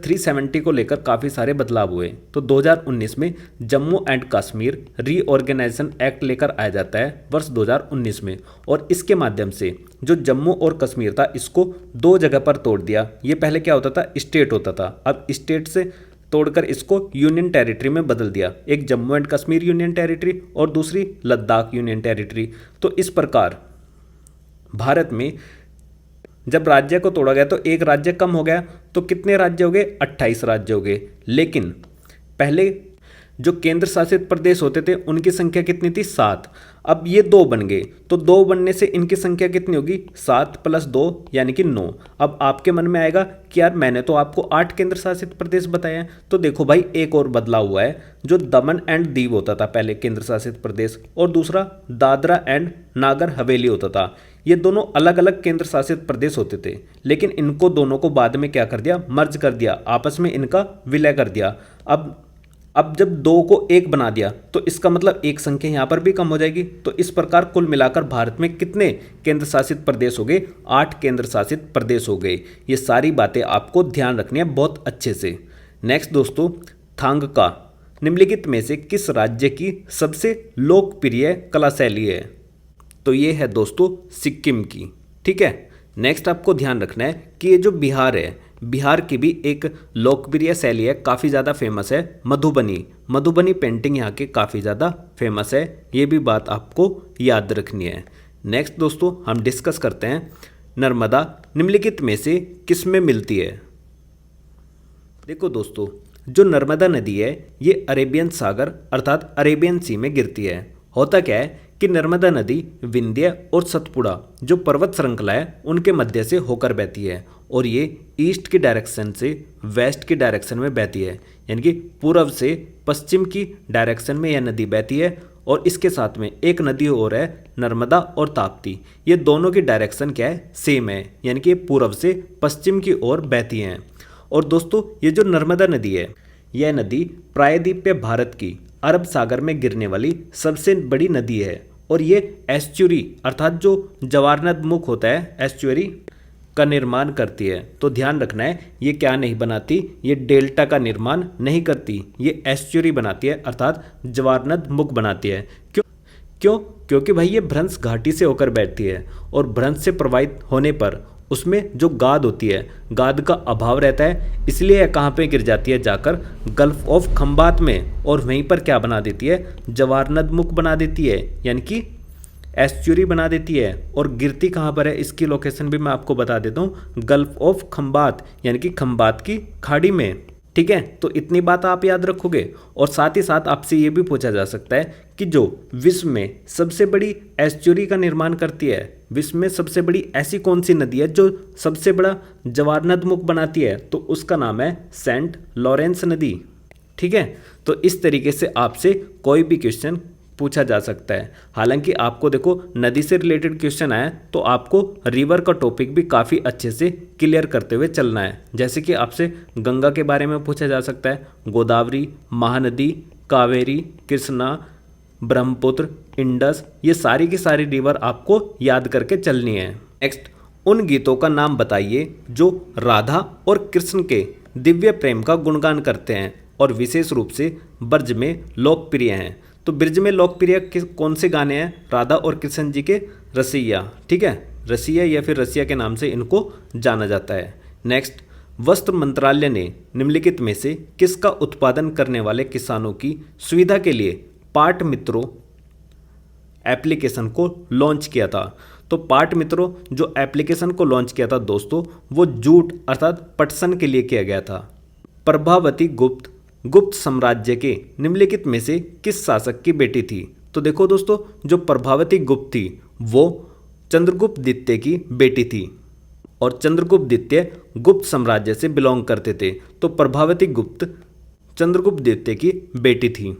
Speaker 1: 370 को लेकर काफ़ी सारे बदलाव हुए। तो 2019 में Jammu and Kashmir reorganisation act लेकर आया जाता है वर्ष 2019 में। और इसके माध्यम से जो जम्मू और कश्मीर था, इसको 2 जगह पर तोड़ दिया। ये पहले क्या होता था, स्टेट होता था, अब स्टेट से तोड़कर इसको यूनियन टेरिटरी में बदल दिया। एक Jammu and Kashmir union territory और दूसरी लद्दाख यूनियन टेरिटरी। तो इस प्रकार भारत में जब राज्य को तोड़ा गया तो एक राज्य कम हो गया, तो कितने राज्य हो गए, 28 राज्य हो गए। लेकिन पहले जो केंद्र शासित प्रदेश होते थे उनकी संख्या कितनी थी? 7। अब ये 2 बन गए, तो 2 बनने से इनकी संख्या कितनी होगी? 7 + 2 यानी कि 9। अब आपके मन में आएगा कि यार मैंने तो आपको 8 केंद्र शासित प्रदेश बताए हैं। तो देखो भाई, एक और बदलाव हुआ है। जो दमन एंड दीव होता था पहले केंद्र शासित प्रदेश, और दूसरा दादरा एंड नागर हवेली होता था। ये दोनों अलग अलग केंद्र शासित प्रदेश होते थे, लेकिन इनको दोनों को बाद में क्या कर दिया? मर्ज कर दिया, आपस में इनका विलय कर दिया। अब जब 2 को 1 बना दिया तो इसका मतलब एक संख्या यहाँ पर भी कम हो जाएगी। तो इस प्रकार कुल मिलाकर भारत में कितने केंद्र शासित प्रदेश हो गए? 8 केंद्र शासित प्रदेश हो गए। ये सारी बातें आपको ध्यान रखनी है बहुत अच्छे से। नेक्स्ट दोस्तों, थांगका निम्नलिखित में से किस राज्य की सबसे लोकप्रिय कला शैली है? तो ये है दोस्तों सिक्किम की। ठीक है। नेक्स्ट आपको ध्यान रखना है कि ये जो बिहार है, बिहार की भी एक लोकप्रिय शैली है, काफ़ी ज़्यादा फेमस है, मधुबनी। मधुबनी पेंटिंग यहाँ के काफ़ी ज़्यादा फेमस है। ये भी बात आपको याद रखनी है। नेक्स्ट दोस्तों हम डिस्कस करते हैं, नर्मदा निम्नलिखित में से किस में मिलती है? देखो दोस्तों, जो नर्मदा नदी है ये अरेबियन सागर अर्थात अरेबियन सी में गिरती है। होता क्या है कि नर्मदा नदी विंध्य और सतपुड़ा जो पर्वत श्रृंखला है उनके मध्य से होकर बहती है, और ये ईस्ट की डायरेक्शन से वेस्ट की डायरेक्शन में बहती है, यानी कि पूर्व से पश्चिम की डायरेक्शन में यह नदी बहती है। और इसके साथ में एक नदी और है नर्मदा और ताप्ती। ये दोनों की डायरेक्शन क्या है? सेम है, यानी कि पूर्व से पश्चिम की ओर बहती हैं। और दोस्तों ये जो नर्मदा नदी है, यह नदी प्रायद्वीपीय भारत की अरब सागर में गिरने वाली सबसे बड़ी नदी है, और ये एस्चुरी अर्थात जो जवारनदमुख होता है एस्चुरी का निर्माण करती है। तो ध्यान रखना है, ये क्या नहीं बनाती? ये डेल्टा का निर्माण नहीं करती, ये एस्चुरी बनाती है अर्थात जवारनदमुख बनाती है। क्यों? क्योंकि भाई ये भ्रंश घाटी से होकर बैठती है, और भ्रंश से प्रवाहित होने पर उसमें जो गाद होती है, गाद का अभाव रहता है, इसलिए यह कहाँ पे गिर जाती है? जाकर गल्फ ऑफ खंबात में, और वहीं पर क्या बना देती है? जवारनदमुख बना देती है, यानी कि एस्चुरी बना देती है। और गिरती कहाँ पर है? इसकी लोकेशन भी मैं आपको बता देता हूँ, गल्फ ऑफ खंबात यानी कि खंबात की खाड़ी में। ठीक है, तो इतनी बात आप याद रखोगे। और साथ ही साथ आपसे ये भी पूछा जा सकता है कि जो विश्व में सबसे बड़ी एस्चुरी का निर्माण करती है, विश्व में सबसे बड़ी ऐसी कौन सी नदी है जो सबसे बड़ा जवारनदमुख बनाती है? तो उसका नाम है सेंट लॉरेंस नदी। ठीक है, तो इस तरीके से आपसे कोई भी क्वेश्चन पूछा जा सकता है। हालांकि आपको देखो नदी से रिलेटेड क्वेश्चन आया तो आपको रिवर का टॉपिक भी काफ़ी अच्छे से क्लियर करते हुए चलना है। जैसे कि आपसे गंगा के बारे में पूछा जा सकता है, गोदावरी, महानदी, कावेरी, कृष्णा, ब्रह्मपुत्र, इंडस, ये सारी की सारी रिवर आपको याद करके चलनी है। नेक्स्ट, उन गीतों का नाम बताइए जो राधा और कृष्ण के दिव्य प्रेम का गुणगान करते हैं और विशेष रूप से ब्रज में लोकप्रिय हैं। तो ब्रज में लोकप्रिय कौन से गाने हैं? राधा और कृष्ण जी के रसिया। ठीक है, रसिया या फिर रसिया के नाम से इनको जाना जाता है। नेक्स्ट, वस्त्र मंत्रालय ने निम्नलिखित में से किसका उत्पादन करने वाले किसानों की सुविधा के लिए पाट मित्रों एप्लीकेशन को लॉन्च किया था? तो पाट मित्रों जो एप्लीकेशन को लॉन्च किया था दोस्तों, वो जूट अर्थात पटसन के लिए किया गया था। प्रभावती गुप्त साम्राज्य के निम्नलिखित में से किस शासक की बेटी थी? तो देखो दोस्तों, जो प्रभावती गुप्त थी वो चंद्रगुप्त द्वितीय की बेटी थी, और चंद्रगुप्त द्वितीय गुप्त साम्राज्य से बिलोंग करते थे। तो प्रभावती गुप्त चंद्रगुप्त द्वितीय की बेटी थी,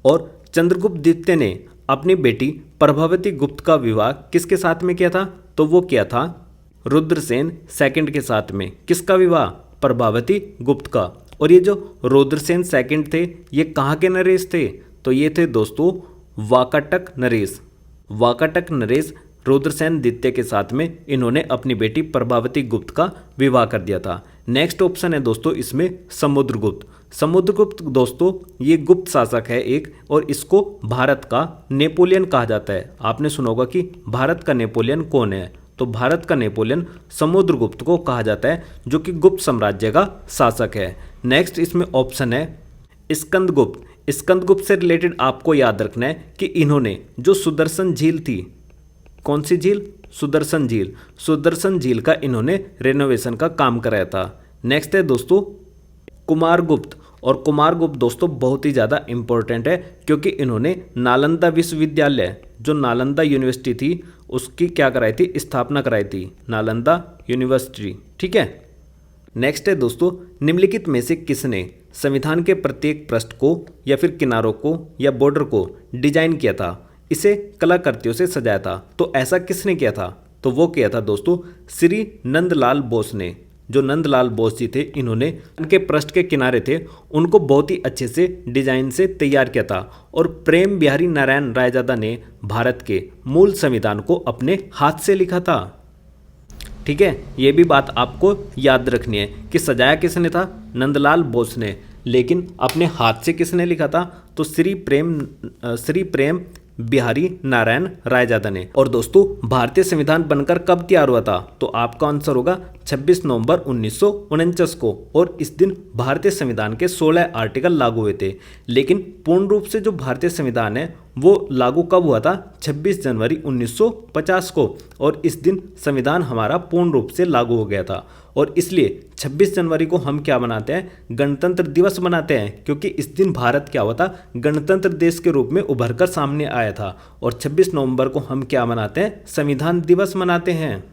Speaker 1: और चंद्रगुप्त द्वितीय ने अपनी बेटी प्रभावती गुप्त का विवाह किसके साथ में किया था? तो वो किया था रुद्रसेन सेकंड के साथ में। किसका विवाह? प्रभावती गुप्त का। और ये जो रुद्रसेन सेकंड थे ये कहाँ के नरेश थे? तो ये थे दोस्तों वाकाटक नरेश। वाकाटक नरेश रुद्रसेन द्वितीय के साथ में इन्होंने अपनी बेटी प्रभावती गुप्त का विवाह कर दिया था। नेक्स्ट ऑप्शन है दोस्तों इसमें समुद्रगुप्त। समुद्रगुप्त दोस्तों ये गुप्त शासक है एक, और इसको भारत का नेपोलियन कहा जाता है। आपने सुना होगा कि भारत का नेपोलियन कौन है? तो भारत का नेपोलियन समुद्रगुप्त को कहा जाता है, जो कि गुप्त साम्राज्य का शासक है। नेक्स्ट इसमें ऑप्शन है स्कंदगुप्त। स्कंदगुप्त से रिलेटेड आपको याद रखना है कि इन्होंने जो सुदर्शन झील थी, कौन सी झील? सुदर्शन झील। सुदर्शन झील का इन्होंने रेनोवेशन का काम कराया था। नेक्स्ट है दोस्तों कुमारगुप्त, और कुमारगुप्त दोस्तों बहुत ही ज़्यादा इम्पोर्टेंट है, क्योंकि इन्होंने नालंदा विश्वविद्यालय, जो नालंदा यूनिवर्सिटी थी, उसकी क्या कराई थी, स्थापना कराई थी, नालंदा यूनिवर्सिटी। ठीक है। नेक्स्ट है दोस्तों, निम्नलिखित में से किसने संविधान के प्रत्येक पृष्ठ को या फिर किनारों को या बॉर्डर को डिजाइन किया था, इसे कलाकृतियों से सजाया था? तो ऐसा किसने किया था? तो वो किया था दोस्तों श्री नंदलाल बोस ने। जो नंदलाल बोस जी थे, इन्होंने उनके पृष्ठ के किनारे थे उनको बहुत ही अच्छे से डिजाइन से तैयार किया था। और प्रेम बिहारी नारायण रायजादा ने भारत के मूल संविधान को अपने हाथ से लिखा था। ठीक है, ये भी बात आपको याद रखनी है कि सजाया किसने था, नंदलाल बोस ने, लेकिन अपने हाथ से किसने लिखा था, तो श्री प्रेम बिहारी नारायण रायजादा ने। और दोस्तों भारतीय संविधान बनकर कब तैयार हुआ था, तो आपका आंसर होगा 26 नवंबर 1949 को। और इस दिन भारतीय संविधान के 16 आर्टिकल लागू हुए थे। लेकिन पूर्ण रूप से जो भारतीय संविधान है वो लागू कब हुआ था, 26 जनवरी 1950 को। और इस दिन संविधान हमारा पूर्ण रूप से लागू हो गया था। और इसलिए 26 जनवरी को हम क्या मनाते हैं, गणतंत्र दिवस मनाते हैं, क्योंकि इस दिन भारत क्या हुआ था, गणतंत्र देश के रूप में उभर कर सामने आया था। और 26 नवंबर को हम क्या मनाते हैं, संविधान दिवस मनाते हैं।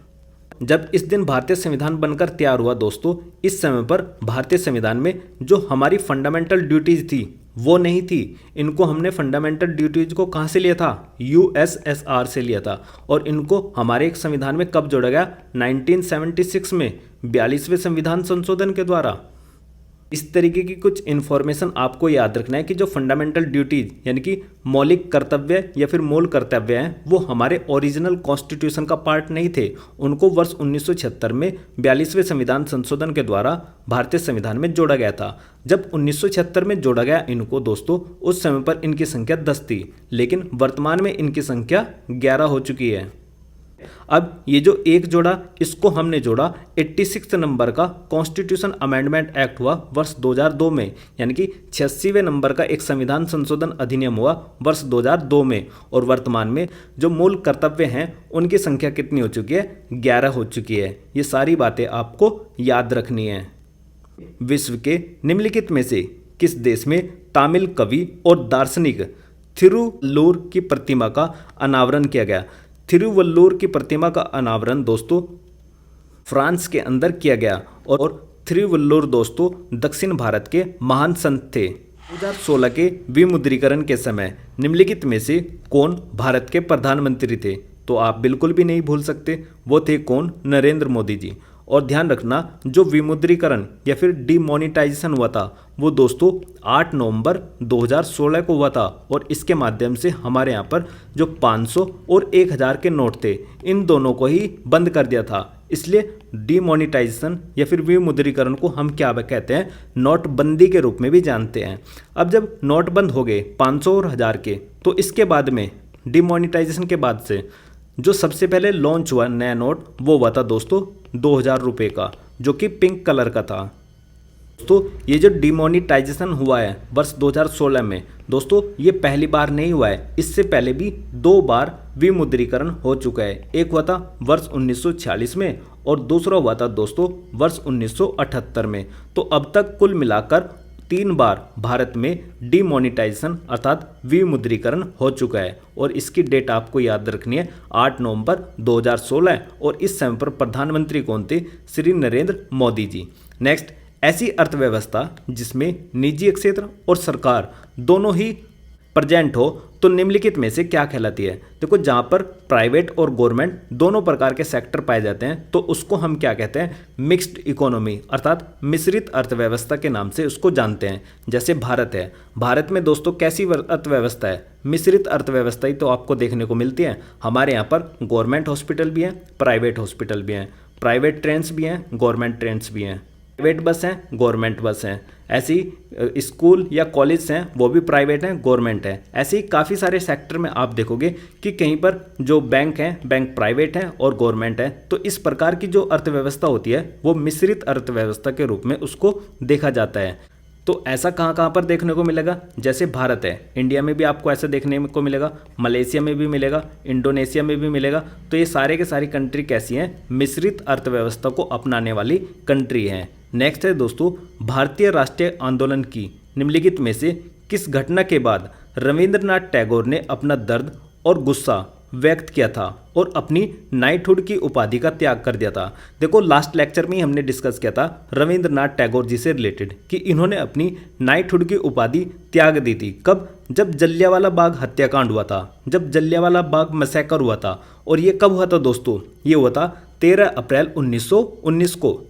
Speaker 1: जब इस दिन भारतीय संविधान बनकर तैयार हुआ दोस्तों, इस समय पर भारतीय संविधान में जो हमारी फंडामेंटल ड्यूटीज थी वो नहीं थी। इनको हमने फंडामेंटल ड्यूटीज को कहाँ से लिया था, यूएसएसआर से लिया था। और इनको हमारे एक संविधान में कब जोड़ा गया, 1976 में 42वें संविधान संशोधन के द्वारा। इस तरीके की कुछ इन्फॉर्मेशन आपको याद रखना है कि जो फंडामेंटल ड्यूटीज यानी कि मौलिक कर्तव्य या फिर मूल कर्तव्य हैं, वो हमारे ओरिजिनल कॉन्स्टिट्यूशन का पार्ट नहीं थे। उनको वर्ष 1976 में 42वें संविधान संशोधन के द्वारा भारतीय संविधान में जोड़ा गया था। जब 1976 में जोड़ा गया इनको दोस्तों, उस समय पर इनकी संख्या 10 थी, लेकिन वर्तमान में इनकी संख्या 11 हो चुकी है। अब ये जो एक जोड़ा, इसको हमने जोड़ा 86 नंबर का कॉन्स्टिट्यूशन अमेंडमेंट एक्ट हुआ वर्ष 2002 में, यानी कि 86वें नंबर का एक संविधान संशोधन अधिनियम हुआ वर्ष 2002 में। और वर्तमान में जो मूल कर्तव्य हैं उनकी संख्या कितनी हो चुकी है, 11 हो चुकी है। ये सारी बातें आपको याद रखनी है। विश्व के निम्नलिखित में से किस देश में तमिल कवि और दार्शनिक थिरुवल्लुवर की प्रतिमा का अनावरण किया गया? थिरुवल्लुवर की प्रतिमा का अनावरण दोस्तों फ्रांस के अंदर किया गया। और थिरुवल्लुवर दोस्तों दक्षिण भारत के महान संत थे। 2016 के विमुद्रीकरण के समय निम्नलिखित में से कौन भारत के प्रधानमंत्री थे? तो आप बिल्कुल भी नहीं भूल सकते, वो थे कौन, नरेंद्र मोदी जी। और ध्यान रखना, जो विमुद्रीकरण या फिर डिमोनिटाइजेशन हुआ था वो दोस्तों 8 नवंबर 2016 को हुआ था। और इसके माध्यम से हमारे यहाँ पर जो 500 और 1000 के नोट थे, इन दोनों को ही बंद कर दिया था। इसलिए डिमोनिटाइजेशन या फिर विमुद्रीकरण को हम क्या कहते हैं, नोटबंदी के रूप में भी जानते हैं। अब जब नोट बंद हो गए 500 और 1000 के, तो इसके बाद में डिमोनिटाइजेशन के बाद से जो सबसे पहले लॉन्च हुआ नया नोट, वो हुआ था दोस्तों 2000 रुपये का, जो कि पिंक कलर का था। तो ये जो डिमोनिटाइजेशन हुआ है वर्ष 2016 में दोस्तों, ये पहली बार नहीं हुआ है। इससे पहले भी 2 बार विमुद्रीकरण हो चुका है। एक हुआ था वर्ष 1946 में और दूसरा हुआ था दोस्तों वर्ष 1978 में। तो अब तक कुल मिलाकर 3 बार भारत में डिमोनिटाइजेशन अर्थात विमुद्रीकरण हो चुका है। और इसकी डेट आपको याद रखनी है, 8 नवंबर 2016। और इस समय पर प्रधानमंत्री कौन थे, श्री नरेंद्र मोदी जी। नेक्स्ट, ऐसी अर्थव्यवस्था जिसमें निजी क्षेत्र और सरकार दोनों ही प्रेजेंट हो तो निम्नलिखित में से क्या कहलाती है? देखो, जहाँ पर प्राइवेट और गवर्नमेंट दोनों प्रकार के सेक्टर पाए जाते हैं तो उसको हम क्या कहते हैं, मिक्स्ड इकोनॉमी अर्थात मिश्रित अर्थव्यवस्था के नाम से उसको जानते हैं। जैसे भारत है, भारत में दोस्तों कैसी अर्थव्यवस्था है, मिश्रित अर्थव्यवस्था ही तो आपको देखने को मिलती है। हमारे यहाँ पर गवर्नमेंट हॉस्पिटल भी हैं, प्राइवेट हॉस्पिटल भी हैं, प्राइवेट ट्रेन्स भी हैं, गवर्नमेंट ट्रेन्स भी हैं, प्राइवेट बस हैं, गवर्नमेंट बस हैं। ऐसे ही स्कूल या कॉलेज हैं, वो भी प्राइवेट हैं, गवर्नमेंट है। ऐसे ही काफ़ी सारे सेक्टर में आप देखोगे कि कहीं पर जो बैंक हैं, बैंक प्राइवेट हैं और गवर्नमेंट है। तो इस प्रकार की जो अर्थव्यवस्था होती है वो मिश्रित अर्थव्यवस्था के रूप में उसको देखा जाता है। तो ऐसा कहाँ पर देखने को मिलेगा? जैसे भारत है, इंडिया में भी आपको ऐसा देखने को मिलेगा, मलेशिया में भी मिलेगा, इंडोनेशिया में भी मिलेगा। तो ये सारे के सारी कंट्री कैसी हैं, मिश्रित अर्थव्यवस्था को अपनाने वाली कंट्री हैं। नेक्स्ट है दोस्तों, भारतीय राष्ट्रीय आंदोलन की निम्नलिखित में से किस घटना के बाद रविंद्रनाथ टैगोर ने अपना दर्द और गुस्सा व्यक्त किया था और अपनी नाइटहुड की उपाधि का त्याग कर दिया था। देखो लास्ट लेक्चर में ही हमने डिस्कस किया था रविंद्रनाथ टैगोर जी से रिलेटेड कि इन्होंने अपनी नाइटहुड की उपाधि त्याग दी थी। कब? जब जलियांवाला बाग हत्याकांड हुआ था, जब जलियांवाला बाग मैसेकर हुआ था। और ये कब हुआ था दोस्तों? ये हुआ था 13 अप्रैल 1919 को।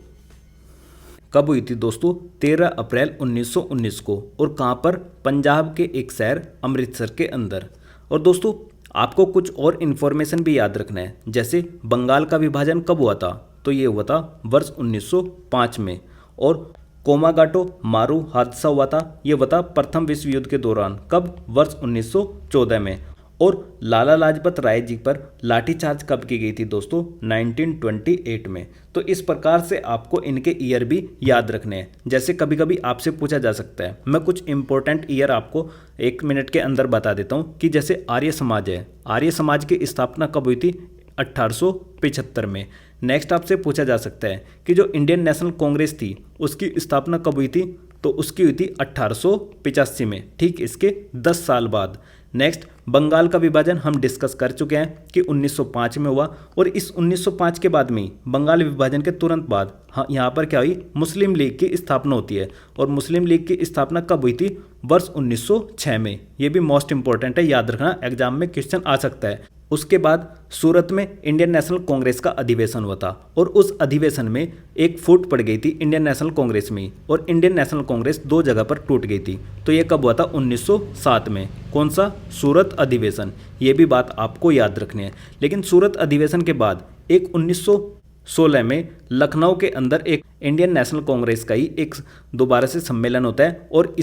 Speaker 1: कब हुई थी दोस्तों? 13 अप्रैल 1919 को। और कहाँ पर? पंजाब के एक शहर अमृतसर के अंदर। और दोस्तों आपको कुछ और इन्फॉर्मेशन भी याद रखना है, जैसे बंगाल का विभाजन कब हुआ था? तो ये हुआ था वर्ष 1905 में। और कोमागाटो मारू हादसा हुआ था, ये हुआ था प्रथम विश्व युद्ध के दौरान। कब? वर्ष 1914 में। और लाला लाजपत राय जी पर लाठीचार्ज कब की गई थी दोस्तों? 1928 में। तो इस प्रकार से आपको इनके ईयर भी याद रखने हैं। जैसे कभी कभी आपसे पूछा जा सकता है, मैं कुछ इंपॉर्टेंट ईयर आपको 1 मिनट के अंदर बता देता हूँ कि जैसे आर्य समाज है, आर्य समाज की स्थापना कब हुई थी? 1875 में। नेक्स्ट आपसे पूछा जा सकता है कि जो इंडियन नेशनल कांग्रेस थी उसकी स्थापना कब हुई थी? तो उसकी हुई थी 1885 में, ठीक इसके 10 साल बाद। नेक्स्ट बंगाल का विभाजन हम डिस्कस कर चुके हैं कि 1905 में हुआ। और इस 1905 के बाद में बंगाल विभाजन के तुरंत बाद यहाँ पर क्या हुई? मुस्लिम लीग की स्थापना होती है। और मुस्लिम लीग की स्थापना कब हुई थी? वर्ष 1906 में। ये भी मोस्ट इंपॉर्टेंट है, याद रखना, एग्जाम में क्वेश्चन आ सकता है। उसके बाद सूरत में इंडियन नेशनल कांग्रेस का अधिवेशन हुआ था और उस अधिवेशन में एक फूट पड़ गई थी इंडियन नेशनल कांग्रेस में, और इंडियन नेशनल कांग्रेस 2 जगह पर टूट गई थी। तो ये कब हुआ था? 1907 में। कौन सा? सूरत अधिवेशन। ये भी बात आपको याद रखनी है। लेकिन सूरत अधिवेशन के बाद एक 1916 में लखनऊ के अंदर एक इंडियन नेशनल कांग्रेस का ही एक दोबारा से सम्मेलन होता है और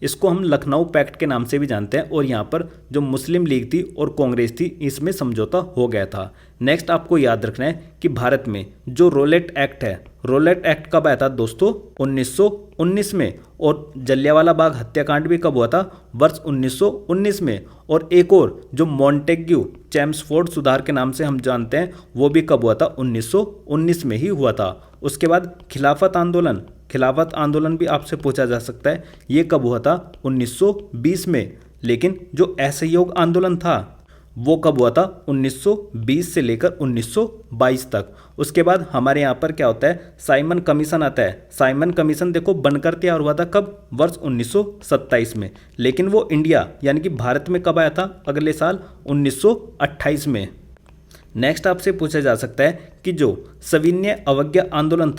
Speaker 1: इसको हम लखनऊ पैक्ट के नाम से भी जानते हैं। और यहाँ पर जो मुस्लिम लीग थी और कांग्रेस थी, इसमें समझौता हो गया था। नेक्स्ट आपको याद रखना है कि भारत में जो रोलेट एक्ट है, रोलेट एक्ट कब आया था दोस्तों? 1919 में। और जलियांवाला बाग हत्याकांड भी कब हुआ था? वर्ष 1919 में। और एक और जो मॉन्टेग्यू चैम्सफोर्ड सुधार के नाम से हम जानते हैं, वो भी कब हुआ था? 1919 में ही हुआ था। उसके बाद खिलाफत आंदोलन भी आपसे पूछा जा सकता है, ये कब हुआ था? 1920 में। लेकिन जो असहयोग आंदोलन था वो कब हुआ था? 1920 से लेकर 1922 तक। उसके बाद हमारे यहाँ पर क्या होता है? साइमन कमीशन आता है। साइमन कमीशन देखो बनकर तैयार हुआ था कब? वर्ष 1927 में। लेकिन वो इंडिया यानी कि भारत में कब आया था? अगले साल 1928 में। नेक्स्ट आपसे पूछा जा सकता है कि जो सविनय अवज्ञा आंदोलन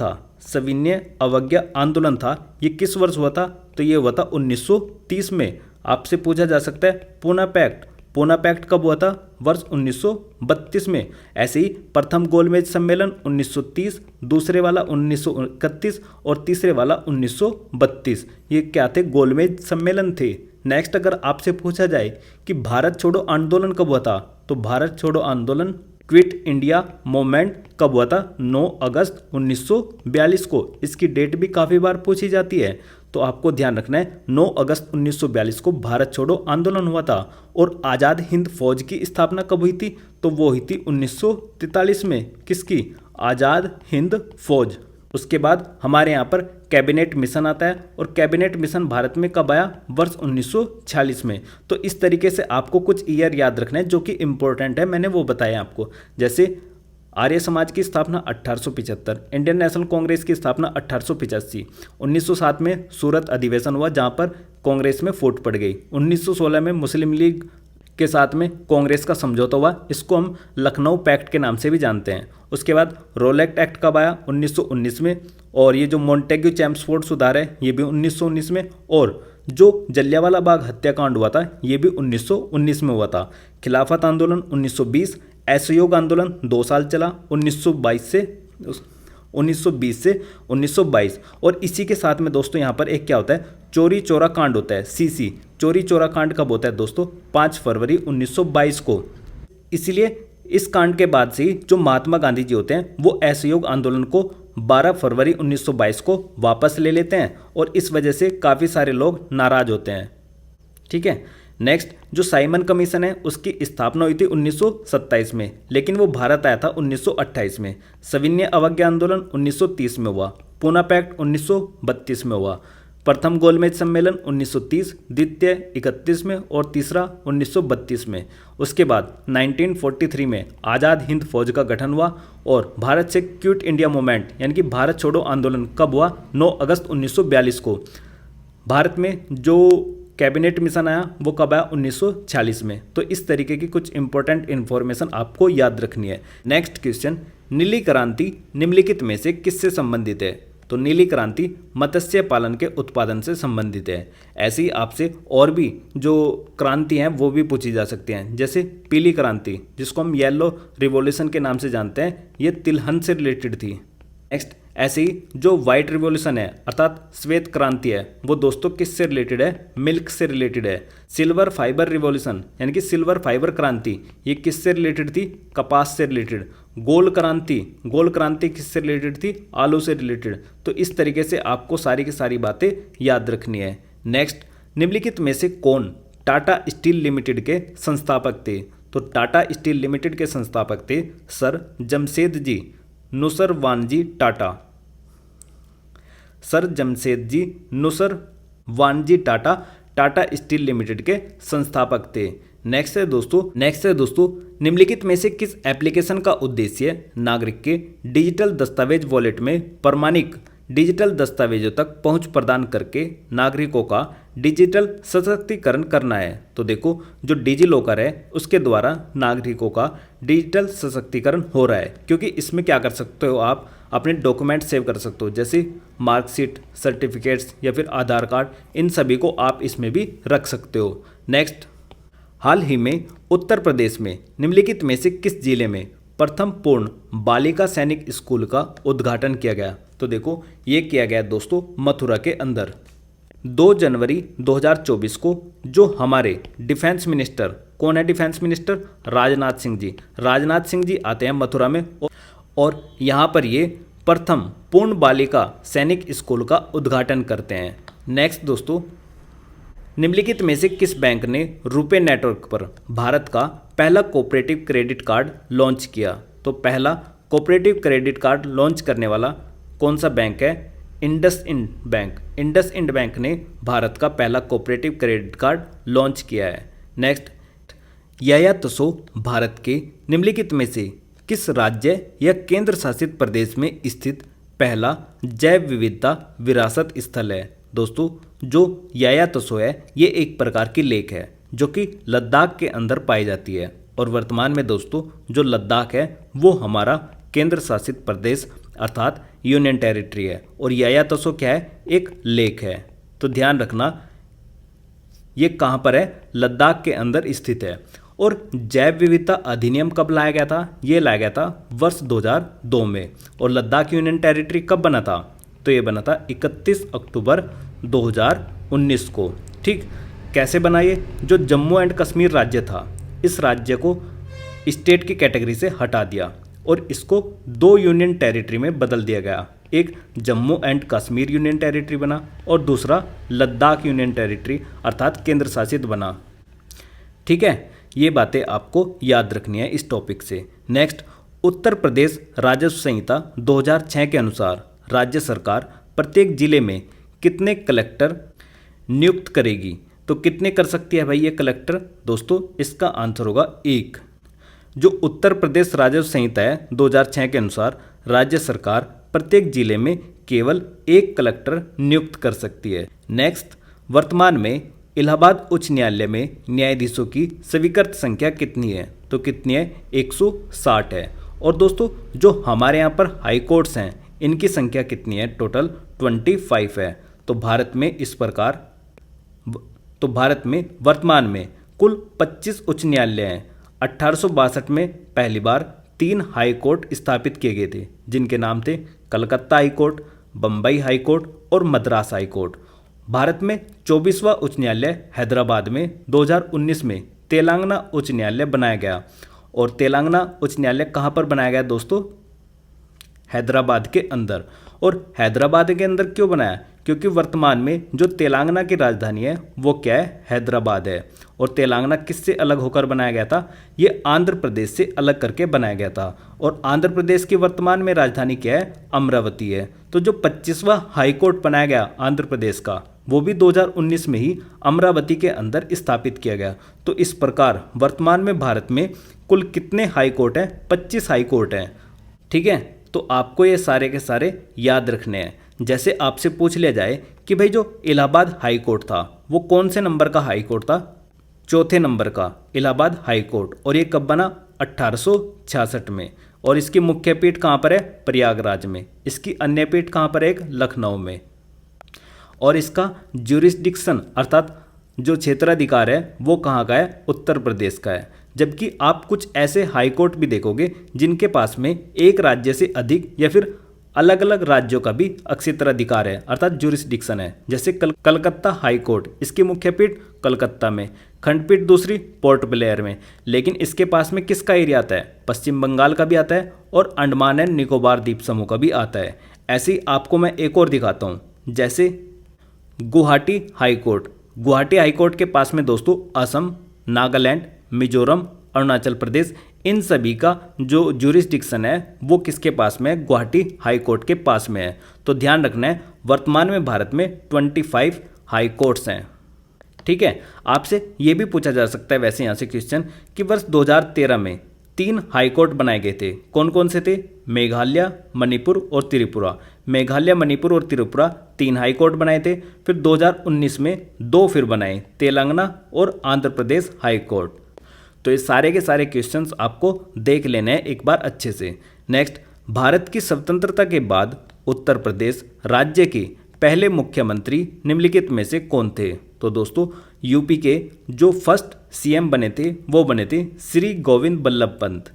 Speaker 1: था ये किस वर्ष हुआ था? तो ये हुआ था 1930 में। आपसे पूछा जा सकता है पूना पैक्ट कब हुआ था? वर्ष 1932 में। ऐसे ही प्रथम गोलमेज सम्मेलन 1930, दूसरे वाला 1931 और तीसरे वाला 1932। ये क्या थे? गोलमेज सम्मेलन थे। नेक्स्ट अगर आपसे पूछा जाए कि भारत छोड़ो आंदोलन कब हुआ था? तो भारत छोड़ो आंदोलन क्विट इंडिया मूवमेंट कब हुआ था? 9 अगस्त 1942 को। इसकी डेट भी काफ़ी बार पूछी जाती है, तो आपको ध्यान रखना है 9 अगस्त 1942 को भारत छोड़ो आंदोलन हुआ था। और आज़ाद हिंद फौज की स्थापना कब हुई थी? तो वो हुई थी 1943 में। किसकी? आज़ाद हिंद फौज। उसके बाद हमारे यहाँ पर कैबिनेट मिशन आता है और कैबिनेट मिशन भारत में कब आया? वर्ष 1946 में। तो इस तरीके से आपको कुछ ईयर याद रखना है जो कि इंपॉर्टेंट है, मैंने वो बताया आपको। जैसे आर्य समाज की स्थापना 1875, इंडियन नेशनल कांग्रेस की स्थापना 1885, 1907 में सूरत अधिवेशन हुआ जहां पर कांग्रेस में फूट पड़ गई, 1916 में मुस्लिम लीग के साथ में कांग्रेस का समझौता हुआ, इसको हम लखनऊ पैक्ट के नाम से भी जानते हैं। उसके बाद रोलेट एक्ट कब आया? 1919 में। और ये जो मॉन्टेग्यू चैम्सफोर्ड सुधार है ये भी 1919 में। और जो जलियांवाला बाग हत्याकांड हुआ था ये भी 1919 में हुआ था। खिलाफत आंदोलन 1920, असहयोग आंदोलन 2 साल चला, 1920 से 1922। और इसी के साथ में दोस्तों यहाँ पर एक क्या होता है? चोरी चौरा कांड होता है, सीसी। चोरी चौरा कांड कब होता है दोस्तों? 5 फरवरी 1922 को। इसीलिए इस कांड के बाद से जो महात्मा गांधी जी होते हैं वो असहयोग आंदोलन को 12 फरवरी 1922 को वापस ले लेते हैं और इस वजह से काफ़ी सारे लोग नाराज होते हैं। ठीक है। नेक्स्ट जो साइमन कमीशन है उसकी स्थापना हुई थी 1927 में, लेकिन वो भारत आया था 1928 में। सविनय अवज्ञा आंदोलन 1930 में हुआ। पूना पैक्ट 1932 में हुआ। प्रथम गोलमेज सम्मेलन 1930, द्वितीय 31 में और तीसरा 1932 में। उसके बाद 1943 में आज़ाद हिंद फौज का गठन हुआ और भारत से क्विट इंडिया मूवमेंट यानी कि भारत छोड़ो आंदोलन कब हुआ? 9 अगस्त 1942 को। भारत में जो कैबिनेट मिशन आया वो कब आया? 1946 में। तो इस तरीके की कुछ इंपॉर्टेंट इन्फॉर्मेशन आपको याद रखनी है। नेक्स्ट क्वेश्चन, नीली क्रांति निम्नलिखित में से किससे संबंधित है? तो नीली क्रांति मत्स्य पालन के उत्पादन से संबंधित है। ऐसे ही आपसे और भी जो क्रांति हैं वो भी पूछी जा सकती हैं, जैसे पीली क्रांति जिसको हम येलो रिवॉल्यूशन के नाम से जानते हैं, ये तिलहन से रिलेटेड थी। नेक्स्ट, ऐसे ही जो व्हाइट रिवॉल्यूशन है अर्थात श्वेत क्रांति है वो दोस्तों किससे रिलेटेड है? मिल्क से रिलेटेड है। सिल्वर फाइबर रिवॉल्यूशन यानी कि सिल्वर फाइबर क्रांति ये किससे रिलेटेड थी? कपास से रिलेटेड। गोल क्रांति किससे रिलेटेड थी? आलू से रिलेटेड। तो इस तरीके से आपको सारी की सारी बातें याद रखनी है। नेक्स्ट, निम्नलिखित में से कौन टाटा स्टील लिमिटेड के संस्थापक थे? तो टाटा स्टील लिमिटेड के संस्थापक थे sir Jamshedji Nusserwanji Tata. Sir Jamshedji Nusserwanji Tata Tata steel limited के संस्थापक थे। नेक्स्ट है दोस्तों निम्नलिखित में से किस एप्लीकेशन का उद्देश्य नागरिक के डिजिटल दस्तावेज वॉलेट में प्रमाणिक डिजिटल दस्तावेजों तक पहुंच प्रदान करके नागरिकों का डिजिटल सशक्तिकरण करना है? तो देखो, जो डिजी लॉकर है उसके द्वारा नागरिकों का डिजिटल सशक्तिकरण हो रहा है, क्योंकि इसमें क्या कर सकते हो, आप अपने डॉक्यूमेंट सेव कर सकते हो, जैसे मार्कशीट, सर्टिफिकेट्स या फिर आधार कार्ड, इन सभी को आप इसमें भी रख सकते हो। नेक्स्ट, हाल ही में उत्तर प्रदेश में निम्नलिखित में से किस जिले में प्रथम पूर्ण बालिका सैनिक स्कूल का उद्घाटन किया गया? तो देखो, ये किया गया दोस्तों मथुरा के अंदर 2 जनवरी 2024 को। जो हमारे डिफेंस मिनिस्टर, कौन है डिफेंस मिनिस्टर? राजनाथ सिंह जी आते हैं मथुरा में और यहाँ पर ये प्रथम पूर्ण बालिका सैनिक स्कूल का उद्घाटन करते हैं। नेक्स्ट दोस्तों, निम्नलिखित में से किस बैंक ने रुपे नेटवर्क पर भारत का पहला कोऑपरेटिव क्रेडिट कार्ड लॉन्च किया? तो पहला कोऑपरेटिव क्रेडिट कार्ड लॉन्च करने वाला कौन सा बैंक है? इंडसइंड बैंक ने भारत का पहला कोऑपरेटिव क्रेडिट कार्ड लॉन्च किया है। नेक्स्ट, याया तसो भारत के निम्नलिखित में से किस राज्य या केंद्र शासित प्रदेश में स्थित पहला जैव विविधता विरासत स्थल है? दोस्तों, जो याया तसो है ये एक प्रकार की लेक है जो कि लद्दाख के अंदर पाई जाती है और वर्तमान में दोस्तों जो लद्दाख है वो हमारा केंद्र शासित प्रदेश अर्थात यूनियन टेरिटरी है और याया तसो क्या है? एक लेक है। तो ध्यान रखना ये कहाँ पर है? लद्दाख के अंदर स्थित है। और जैव विविधता अधिनियम कब लाया गया था? ये लाया गया था वर्ष 2002 में। और लद्दाख यूनियन टेरिटरी कब बना था? तो ये बना था 31 अक्टूबर 2019 को। ठीक, कैसे बना ये? जो जम्मू एंड कश्मीर राज्य था इस राज्य को स्टेट की कैटेगरी से हटा दिया और इसको 2 यूनियन टेरिटरी में बदल दिया गया। एक Jammu and Kashmir union territory बना और दूसरा लद्दाख यूनियन टेरिटरी अर्थात केंद्र शासित बना। ठीक है, ये बातें आपको याद रखनी है इस टॉपिक से। नेक्स्ट, उत्तर प्रदेश राजस्व संहिता 2006 के अनुसार राज्य सरकार प्रत्येक जिले में कितने कलेक्टर नियुक्त करेगी? तो कितने कर सकती है भाई ये कलेक्टर? दोस्तों, इसका आंसर होगा 1। जो उत्तर प्रदेश राजस्व संहिता है 2006 के अनुसार राज्य सरकार प्रत्येक जिले में केवल 1 कलेक्टर नियुक्त कर सकती है। नेक्स्ट, वर्तमान में इलाहाबाद उच्च न्यायालय में न्यायाधीशों की स्वीकृत संख्या कितनी है? तो कितनी है? 160 है। और दोस्तों, जो हमारे यहाँ पर हाई कोर्ट्स हैं इनकी संख्या कितनी है? टोटल 25 है। तो भारत में वर्तमान में कुल 25 उच्च न्यायालय हैं। 1862 में पहली बार 3 हाई कोर्ट स्थापित किए गए थे जिनके नाम थे Calcutta high court, Bombay high court और मद्रास हाई कोर्ट। भारत में 24वां उच्च न्यायालय हैदराबाद में 2019 में तेलंगाना उच्च न्यायालय बनाया गया। और तेलंगाना उच्च न्यायालय कहाँ पर बनाया गया दोस्तों? हैदराबाद के अंदर। और हैदराबाद के अंदर क्यों बनाया? क्योंकि वर्तमान में जो तेलंगाना की राजधानी है वो क्या है, हैदराबाद है। और तेलंगाना किससे अलग होकर बनाया गया था, ये आंध्र प्रदेश से अलग करके बनाया गया था। और आंध्र प्रदेश की वर्तमान में राजधानी क्या है, अमरावती है। तो जो 25वां हाई कोर्ट बनाया गया आंध्र प्रदेश का, वो भी 2019 में ही अमरावती के अंदर स्थापित किया गया। तो इस प्रकार वर्तमान में भारत में कुल कितने हाई कोर्ट हैं, 25 हाई कोर्ट हैं। ठीक है, तो आपको ये सारे के सारे याद रखने हैं। जैसे आपसे पूछ लिया जाए कि भाई जो इलाहाबाद हाई कोर्ट था वो कौन से नंबर का हाई कोर्ट था, चौथे नंबर का इलाहाबाद हाई कोर्ट। और ये कब बना, 1866 में। और इसकी मुख्य पीठ कहाँ पर है, प्रयागराज में। इसकी अन्य पीठ कहाँ पर है, एक लखनऊ में। और इसका ज्यूरिसडिक्शन अर्थात जो क्षेत्राधिकार है वो कहाँ का है, उत्तर प्रदेश का है। जबकि आप कुछ ऐसे हाई कोर्ट भी देखोगे जिनके पास में एक राज्य से अधिक या फिर अलग अलग राज्यों का भी क्षेत्राधिकार है अर्थात ज्यूरिसडिक्शन है। जैसे कलकत्ता हाई कोर्ट, इसकी मुख्य पीठ कलकत्ता में, खंडपीठ दूसरी पोर्ट ब्लेयर में। लेकिन इसके पास में किसका एरिया आता है, पश्चिम बंगाल का भी आता है और अंडमान एंड निकोबार द्वीप समूह का भी आता है। ऐसे ही आपको मैं एक और दिखाता हूँ, जैसे Guwahati high court. Guwahati high court के पास में दोस्तों असम, नागालैंड, मिजोरम, अरुणाचल प्रदेश, इन सभी का जो ज्यूरिसडिक्शन है वो किसके पास में है, गुवाहाटी हाई कोर्ट के पास में है। तो ध्यान रखना है, वर्तमान में भारत में 25 हाई कोर्ट्स हैं। ठीक है, आपसे ये भी पूछा जा सकता है वैसे यहाँ से क्वेश्चन कि वर्ष 2013 में 3 हाई कोर्ट बनाए गए थे। कौन कौन से थे, मेघालय, मणिपुर और त्रिपुरा। मेघालय, मणिपुर और त्रिपुरा 3 हाई कोर्ट बनाए थे। फिर 2019 में 2 फिर बनाए, तेलंगाना और आंध्र प्रदेश हाई कोर्ट। तो ये सारे के सारे क्वेश्चंस आपको देख लेने हैं एक बार अच्छे से। नेक्स्ट, भारत की स्वतंत्रता के बाद उत्तर प्रदेश राज्य के पहले मुख्यमंत्री निम्नलिखित में से कौन थे। तो दोस्तों यूपी के जो फर्स्ट सीएम बने थे वो बने थे श्री गोविंद बल्लभ पंत।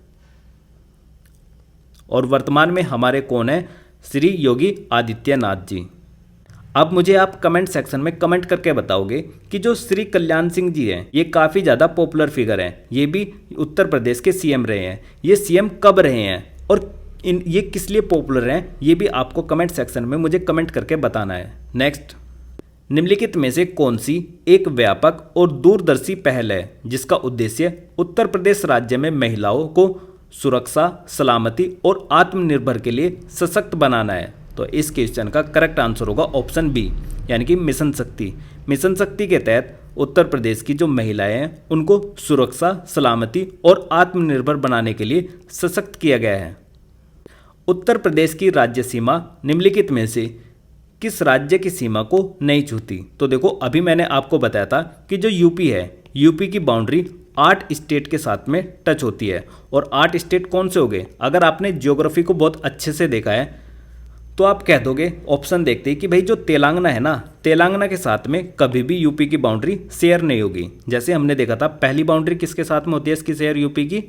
Speaker 1: और वर्तमान में हमारे कौन है, श्री योगी आदित्यनाथ जी। अब मुझे आप कमेंट सेक्शन में कमेंट करके बताओगे कि जो श्री कल्याण सिंह जी हैं ये काफ़ी ज़्यादा पॉपुलर फिगर हैं, ये भी उत्तर प्रदेश के सीएम रहे हैं। ये सीएम कब रहे हैं और ये किस लिए पॉपुलर हैं, ये भी आपको कमेंट सेक्शन में मुझे कमेंट करके बताना है। नेक्स्ट, निम्नलिखित में से कौन सी एक व्यापक और दूरदर्शी पहल है जिसका उद्देश्य उत्तर प्रदेश राज्य में महिलाओं को सुरक्षा, सलामती और आत्मनिर्भर के लिए सशक्त बनाना है। तो इस क्वेश्चन का करेक्ट आंसर होगा ऑप्शन बी, यानी कि मिशन शक्ति। मिशन शक्ति के तहत उत्तर प्रदेश की जो महिलाएं हैं उनको सुरक्षा, सलामती और आत्मनिर्भर बनाने के लिए सशक्त किया गया है। उत्तर प्रदेश की राज्य सीमा निम्नलिखित में से किस राज्य की सीमा को नहीं छूती। तो देखो अभी मैंने आपको बताया था कि जो यूपी है, यूपी की बाउंड्री 8 स्टेट के साथ में टच होती है। और 8 स्टेट कौन से हो गए, अगर आपने ज्योग्राफी को बहुत अच्छे से देखा है तो आप कह दोगे ऑप्शन देखते ही कि भाई जो तेलंगाना है ना, तेलंगाना के साथ में कभी भी यूपी की बाउंड्री शेयर नहीं होगी। जैसे हमने देखा था पहली बाउंड्री किसके साथ में होती है इसकी शेयर, यूपी की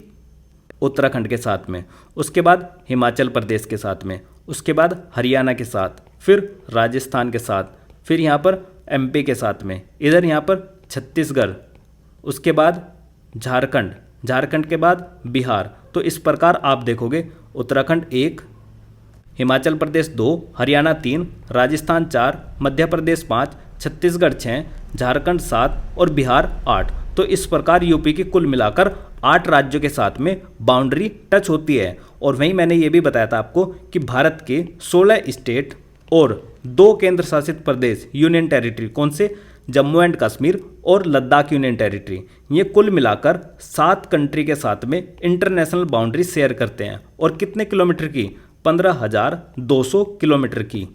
Speaker 1: उत्तराखंड के साथ में, उसके बाद हिमाचल प्रदेश के साथ में, उसके बाद हरियाणा के साथ, फिर राजस्थान के साथ, फिर यहाँ पर एमपी के साथ में, इधर यहाँ पर छत्तीसगढ़, उसके बाद झारखंड, झारखंड के बाद बिहार। तो इस प्रकार आप देखोगे उत्तराखंड 1, हिमाचल प्रदेश 2, हरियाणा 3, राजस्थान 4, मध्य प्रदेश 5, छत्तीसगढ़ 6, झारखंड 7 और बिहार 8। तो इस प्रकार यूपी की कुल मिलाकर 8 राज्यों के साथ में बाउंड्री टच होती है। और वहीं मैंने ये भी बताया था आपको कि भारत के 16 स्टेट और 2 केंद्र शासित प्रदेश यूनियन टेरिटरी, कौन से, जम्मू एंड कश्मीर और लद्दाख यूनियन टेरिटरी, ये कुल मिलाकर 7 कंट्री के साथ में इंटरनेशनल बाउंड्री शेयर करते हैं। और कितने किलोमीटर की, 15,200 किलोमीटर की।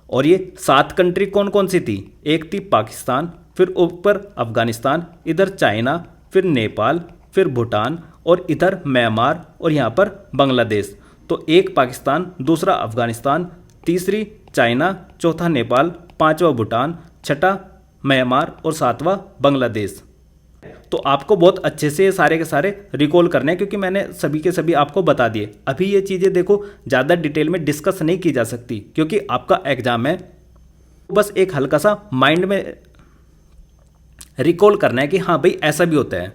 Speaker 1: और ये 7 कंट्री कौन कौन सी थी, एक थी पाकिस्तान, फिर ऊपर अफगानिस्तान, इधर चाइना, फिर नेपाल, फिर भूटान और इधर म्यांमार और यहाँ पर बांग्लादेश। तो एक पाकिस्तान, दूसरा अफगानिस्तान, तीसरी चाइना, चौथा नेपाल, पांचवा भूटान, छठा म्यांमार और सातवां बांग्लादेश। तो आपको बहुत अच्छे से ये सारे के सारे रिकॉल करने हैं क्योंकि मैंने सभी के सभी आपको बता दिए। अभी ये चीज़ें देखो ज़्यादा डिटेल में डिस्कस नहीं की जा सकती क्योंकि आपका एग्जाम है, बस एक हल्का सा माइंड में रिकॉल करना है कि हाँ भाई ऐसा भी होता है।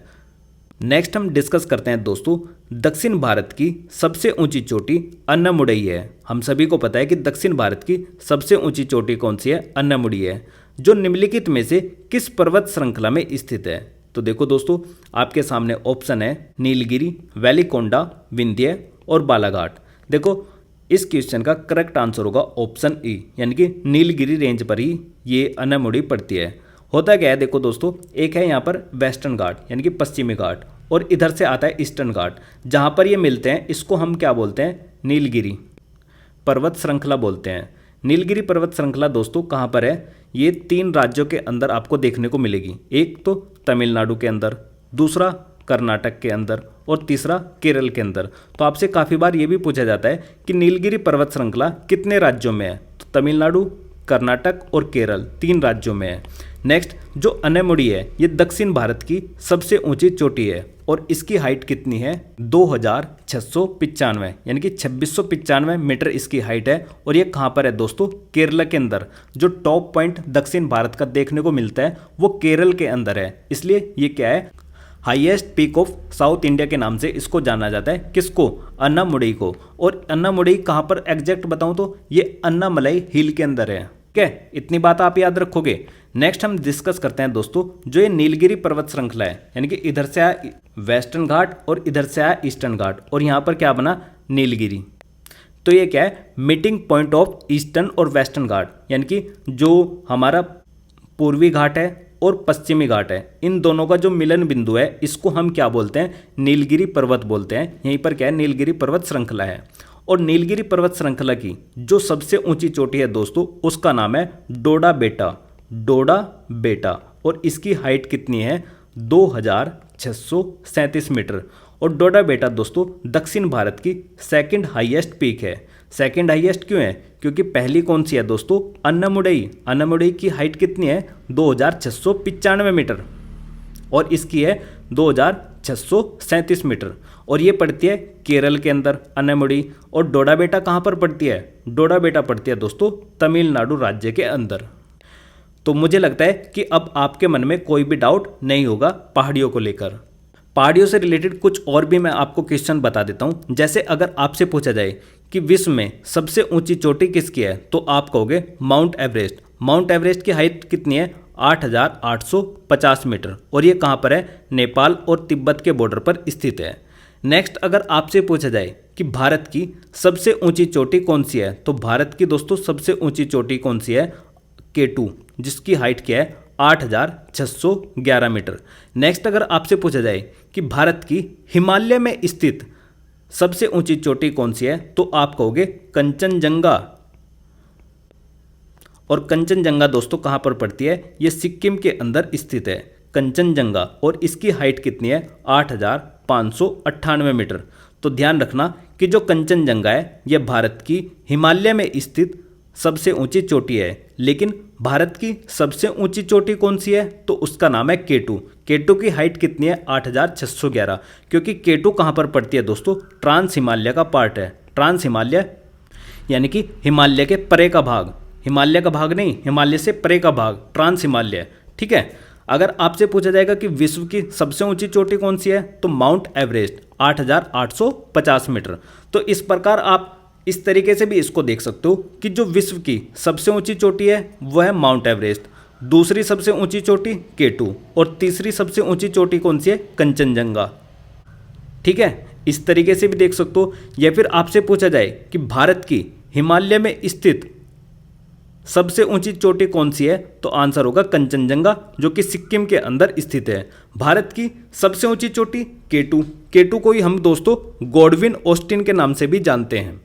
Speaker 1: नेक्स्ट हम डिस्कस करते हैं दोस्तों दक्षिण भारत की सबसे ऊंची चोटी अन्नामुडई है। हम सभी को पता है कि दक्षिण भारत की सबसे ऊंची चोटी कौन सी है? अन्नामुडी है, जो निम्नलिखित में से किस पर्वत श्रृंखला में स्थित है? तो देखो दोस्तों, आपके सामने ऑप्शन है नीलगिरी, वेलिकोंडा, विंध्य और बालाघाट। देखो, इस क्वेश्चन का करेक्ट आंसर होगा ऑप्शन ई, यानी कि नीलगिरी रेंज पर ही ये अन्नामुडी पड़ती है। होता क्या है, देखो दोस्तों, एक है यहाँ पर वेस्टर्न घाट यानी कि पश्चिमी घाट, और इधर से आता है ईस्टर्न घाट। जहाँ पर ये मिलते हैं इसको हम क्या बोलते हैं? नीलगिरी पर्वत श्रृंखला बोलते हैं। नीलगिरी पर्वत श्रृंखला दोस्तों कहाँ पर है? ये 3 राज्यों के अंदर आपको देखने को मिलेगी। एक तो तमिलनाडु के अंदर, दूसरा कर्नाटक के अंदर और तीसरा केरल के अंदर। तो आपसे काफ़ी बार ये भी पूछा जाता है कि नीलगिरी पर्वत श्रृंखला कितने राज्यों में है? तो तमिलनाडु, कर्नाटक और केरल 3 राज्यों में है। नेक्स्ट, जो अन्नामुडी है ये दक्षिण भारत की सबसे ऊंची चोटी है और इसकी हाइट कितनी है? 2695 यानी कि 2695 मीटर इसकी हाइट है। और ये कहाँ पर है दोस्तों? केरला के अंदर। जो टॉप पॉइंट दक्षिण भारत का देखने को मिलता है वो केरल के अंदर है, इसलिए ये क्या है? Highest peak of south India के नाम से इसको जाना जाता है। किसको? अन्नामुडी को। और अन्नामुडी कहाँ पर एग्जैक्ट बताऊँ तो ये अन्नामलाई हिल के अंदर है। ठीक है, इतनी बात आप याद रखोगे। नेक्स्ट हम डिस्कस करते हैं दोस्तों, जो ये नीलगिरी पर्वत श्रृंखला है, यानी कि इधर से आया वेस्टर्न घाट और इधर से आया ईस्टर्न घाट और यहाँ पर क्या बना? नीलगिरी। तो ये क्या है? मीटिंग पॉइंट ऑफ ईस्टर्न और वेस्टर्न घाट, यानी कि जो हमारा पूर्वी घाट है और पश्चिमी घाट है, इन दोनों का जो मिलन बिंदु है इसको हम क्या बोलते हैं? नीलगिरी पर्वत बोलते हैं। यहीं पर क्या है? नीलगिरी पर्वत श्रृंखला है। और नीलगिरी पर्वत श्रृंखला की जो सबसे ऊंची चोटी है दोस्तों उसका नाम है डोडा बेटा। डोडा बेटा। और इसकी हाइट कितनी है? 2637 मीटर। और डोडा बेटा दोस्तों दक्षिण भारत की सेकंड हाईएस्ट पीक है। सेकंड हाईएस्ट क्यों है? क्योंकि पहली कौन सी है दोस्तों? अन्नामुडई। अन्नामुडई की हाइट कितनी है? 2695 मीटर और इसकी है 2637 मीटर। और ये पड़ती है केरल के अंदर अन्नामुडी। और डोडा बेटा कहाँ पर पड़ती है? डोडा बेटा पड़ती है दोस्तों तमिलनाडु राज्य के अंदर। तो मुझे लगता है कि अब आपके मन में कोई भी डाउट नहीं होगा पहाड़ियों को लेकर। पहाड़ियों से रिलेटेड कुछ और भी मैं आपको क्वेश्चन बता देता हूँ। जैसे अगर आपसे पूछा जाए कि विश्व में सबसे ऊंची चोटी किसकी है, तो आप कहोगे माउंट एवरेस्ट। माउंट एवरेस्ट की हाइट कितनी है? 8850 मीटर और ये कहाँ पर है? नेपाल और तिब्बत के बॉर्डर पर स्थित है। नेक्स्ट, अगर आपसे पूछा जाए कि भारत की सबसे ऊंची चोटी कौन सी है, तो भारत की दोस्तों सबसे ऊंची चोटी कौन सी है? K2, जिसकी हाइट क्या है? 8611 मीटर। नेक्स्ट, अगर आपसे पूछा जाए कि भारत की हिमालय में स्थित सबसे ऊंची चोटी कौन सी है, तो आप कहोगे कंचनजंगा। और कंचनजंगा दोस्तों कहाँ पर पड़ती है? ये सिक्किम के अंदर स्थित है कंचनजंगा और इसकी हाइट कितनी है? 8598 मीटर। तो ध्यान रखना कि जो कंचनजंगा है यह भारत की हिमालय में स्थित सबसे ऊंची चोटी है। लेकिन भारत की सबसे ऊंची चोटी कौन सी है? तो उसका नाम है K2। K2 की हाइट कितनी है? 8611। क्योंकि K2 कहाँ पर पड़ती है दोस्तों? ट्रांस हिमालय का पार्ट है। ट्रांस हिमालय यानी कि हिमालय के परे का भाग। हिमालय का भाग नहीं, हिमालय से परे का भाग, ट्रांस हिमालय। ठीक है। अगर आपसे पूछा जाएगा कि विश्व की सबसे ऊंची चोटी कौन सी है, तो माउंट एवरेस्ट 8850 मीटर। तो इस प्रकार आप इस तरीके से भी इसको देख सकते हो कि जो विश्व की सबसे ऊंची चोटी है वह है माउंट एवरेस्ट, दूसरी सबसे ऊंची चोटी K2 और तीसरी सबसे ऊंची चोटी कौन सी है? कंचनजंगा। ठीक है, इस तरीके से भी देख सकते हो। या फिर आपसे पूछा जाए कि भारत की हिमालय में स्थित सबसे ऊंची चोटी कौन सी है, तो आंसर होगा कंचनजंगा, जो कि सिक्किम के अंदर स्थित है। भारत की सबसे ऊंची चोटी K2। K2 को ही हम दोस्तों गॉडविन ऑस्टिन के नाम से भी जानते हैं।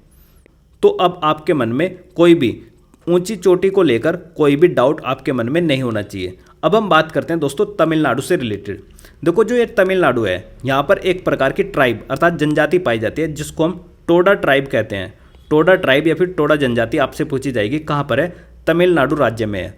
Speaker 1: तो अब आपके मन में कोई भी ऊंची चोटी को लेकर कोई भी डाउट आपके मन में नहीं होना चाहिए। अब हम बात करते हैं दोस्तों तमिलनाडु से रिलेटेड। देखो, जो ये तमिलनाडु है यहाँ पर एक प्रकार की ट्राइब अर्थात जनजाति पाई जाती है जिसको हम टोडा ट्राइब कहते हैं। टोडा ट्राइब या फिर टोडा जनजाति आपसे पूछी जाएगी कहाँ पर है? तमिलनाडु राज्य में है।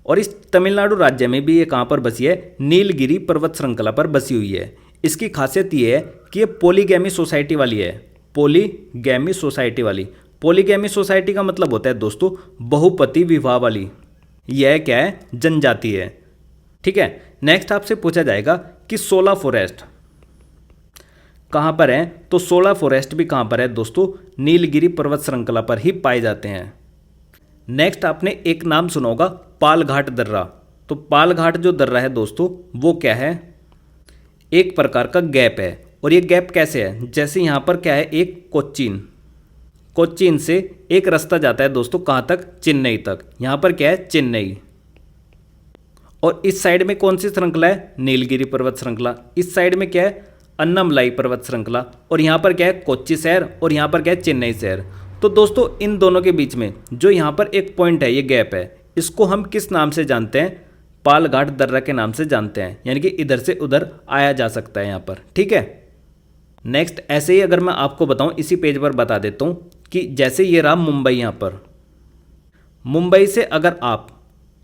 Speaker 1: और इस तमिलनाडु राज्य में भी ये कहाँ पर बसी है? नीलगिरी पर्वत श्रृंखला पर बसी हुई है। इसकी खासियत ये है कि ये पॉलीगैमी सोसाइटी वाली है। पॉलीगैमी सोसाइटी वाली। पॉलीगैमी सोसाइटी का मतलब होता है दोस्तों बहुपति विवाह वाली। यह क्या है? जनजाति है। ठीक है। नेक्स्ट आपसे पूछा जाएगा कि सोला फॉरेस्ट कहाँ पर हैं, तो 16 फॉरेस्ट भी कहाँ पर है दोस्तों, नीलगिरी पर्वत श्रृंखला पर ही पाए जाते हैं। नेक्स्ट आपने एक नाम सुना होगा पालघाट दर्रा। तो पालघाट जो दर्रा है दोस्तों वो क्या है, एक प्रकार का गैप है। और ये गैप कैसे है, जैसे यहाँ पर क्या है, एक कोच्चिन से एक रास्ता जाता है दोस्तों कहाँ तक, चेन्नई तक। यहाँ पर क्या है, चेन्नई। और इस साइड में कौन सी श्रृंखला है, नीलगिरी पर्वत श्रृंखला। इस साइड में क्या है, अन्नामलाई पर्वत श्रृंखला। और यहाँ पर क्या है, कोच्चि शहर, और यहाँ पर क्या है, चेन्नई शहर। तो दोस्तों इन दोनों के बीच में जो यहाँ पर एक पॉइंट है, ये गैप है, इसको हम किस नाम से जानते हैं, पालघाट दर्रा के नाम से जानते हैं। यानी कि इधर से उधर आया जा सकता है यहाँ पर, ठीक है। नेक्स्ट ऐसे ही अगर मैं आपको बताऊं, इसी पेज पर बता देता हूं कि जैसे ये रहा मुंबई, यहाँ पर मुंबई से अगर आप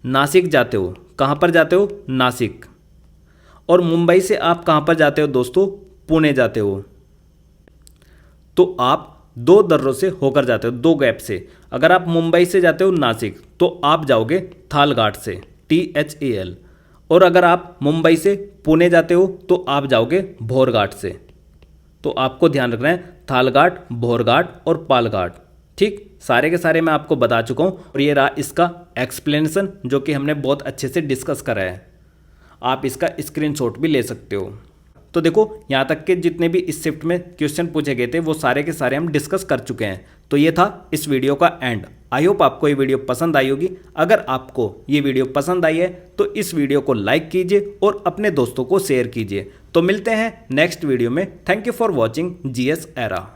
Speaker 1: नासिक जाते हो, कहाँ पर जाते हो, नासिक। और मुंबई से आप कहाँ पर जाते हो दोस्तों, पुणे जाते हो। तो आप दो दर्रों से होकर जाते हो, दो गैप से। अगर आप मुंबई से जाते हो नासिक तो आप जाओगे थालघाट से, THAL। और अगर आप मुंबई से पुणे जाते हो तो आप जाओगे भोरघाट से। तो आपको ध्यान रखना है थालघाट, भोरघाट और पालघाट, ठीक। सारे के सारे मैं आपको बता चुका हूँ और ये रहा इसका एक्सप्लेनेशन जो कि हमने बहुत अच्छे से डिस्कस करा है। आप इसका स्क्रीनशॉट भी ले सकते हो। तो देखो यहाँ तक के जितने भी इस शिफ्ट में क्वेश्चन पूछे गए थे वो सारे के सारे हम डिस्कस कर चुके हैं। तो ये था इस वीडियो का एंड। आई होप आपको ये वीडियो पसंद आई होगी। अगर आपको ये वीडियो पसंद आई है तो इस वीडियो को लाइक कीजिए और अपने दोस्तों को शेयर कीजिए। तो मिलते हैं नेक्स्ट वीडियो में। Thank you for watching GS era.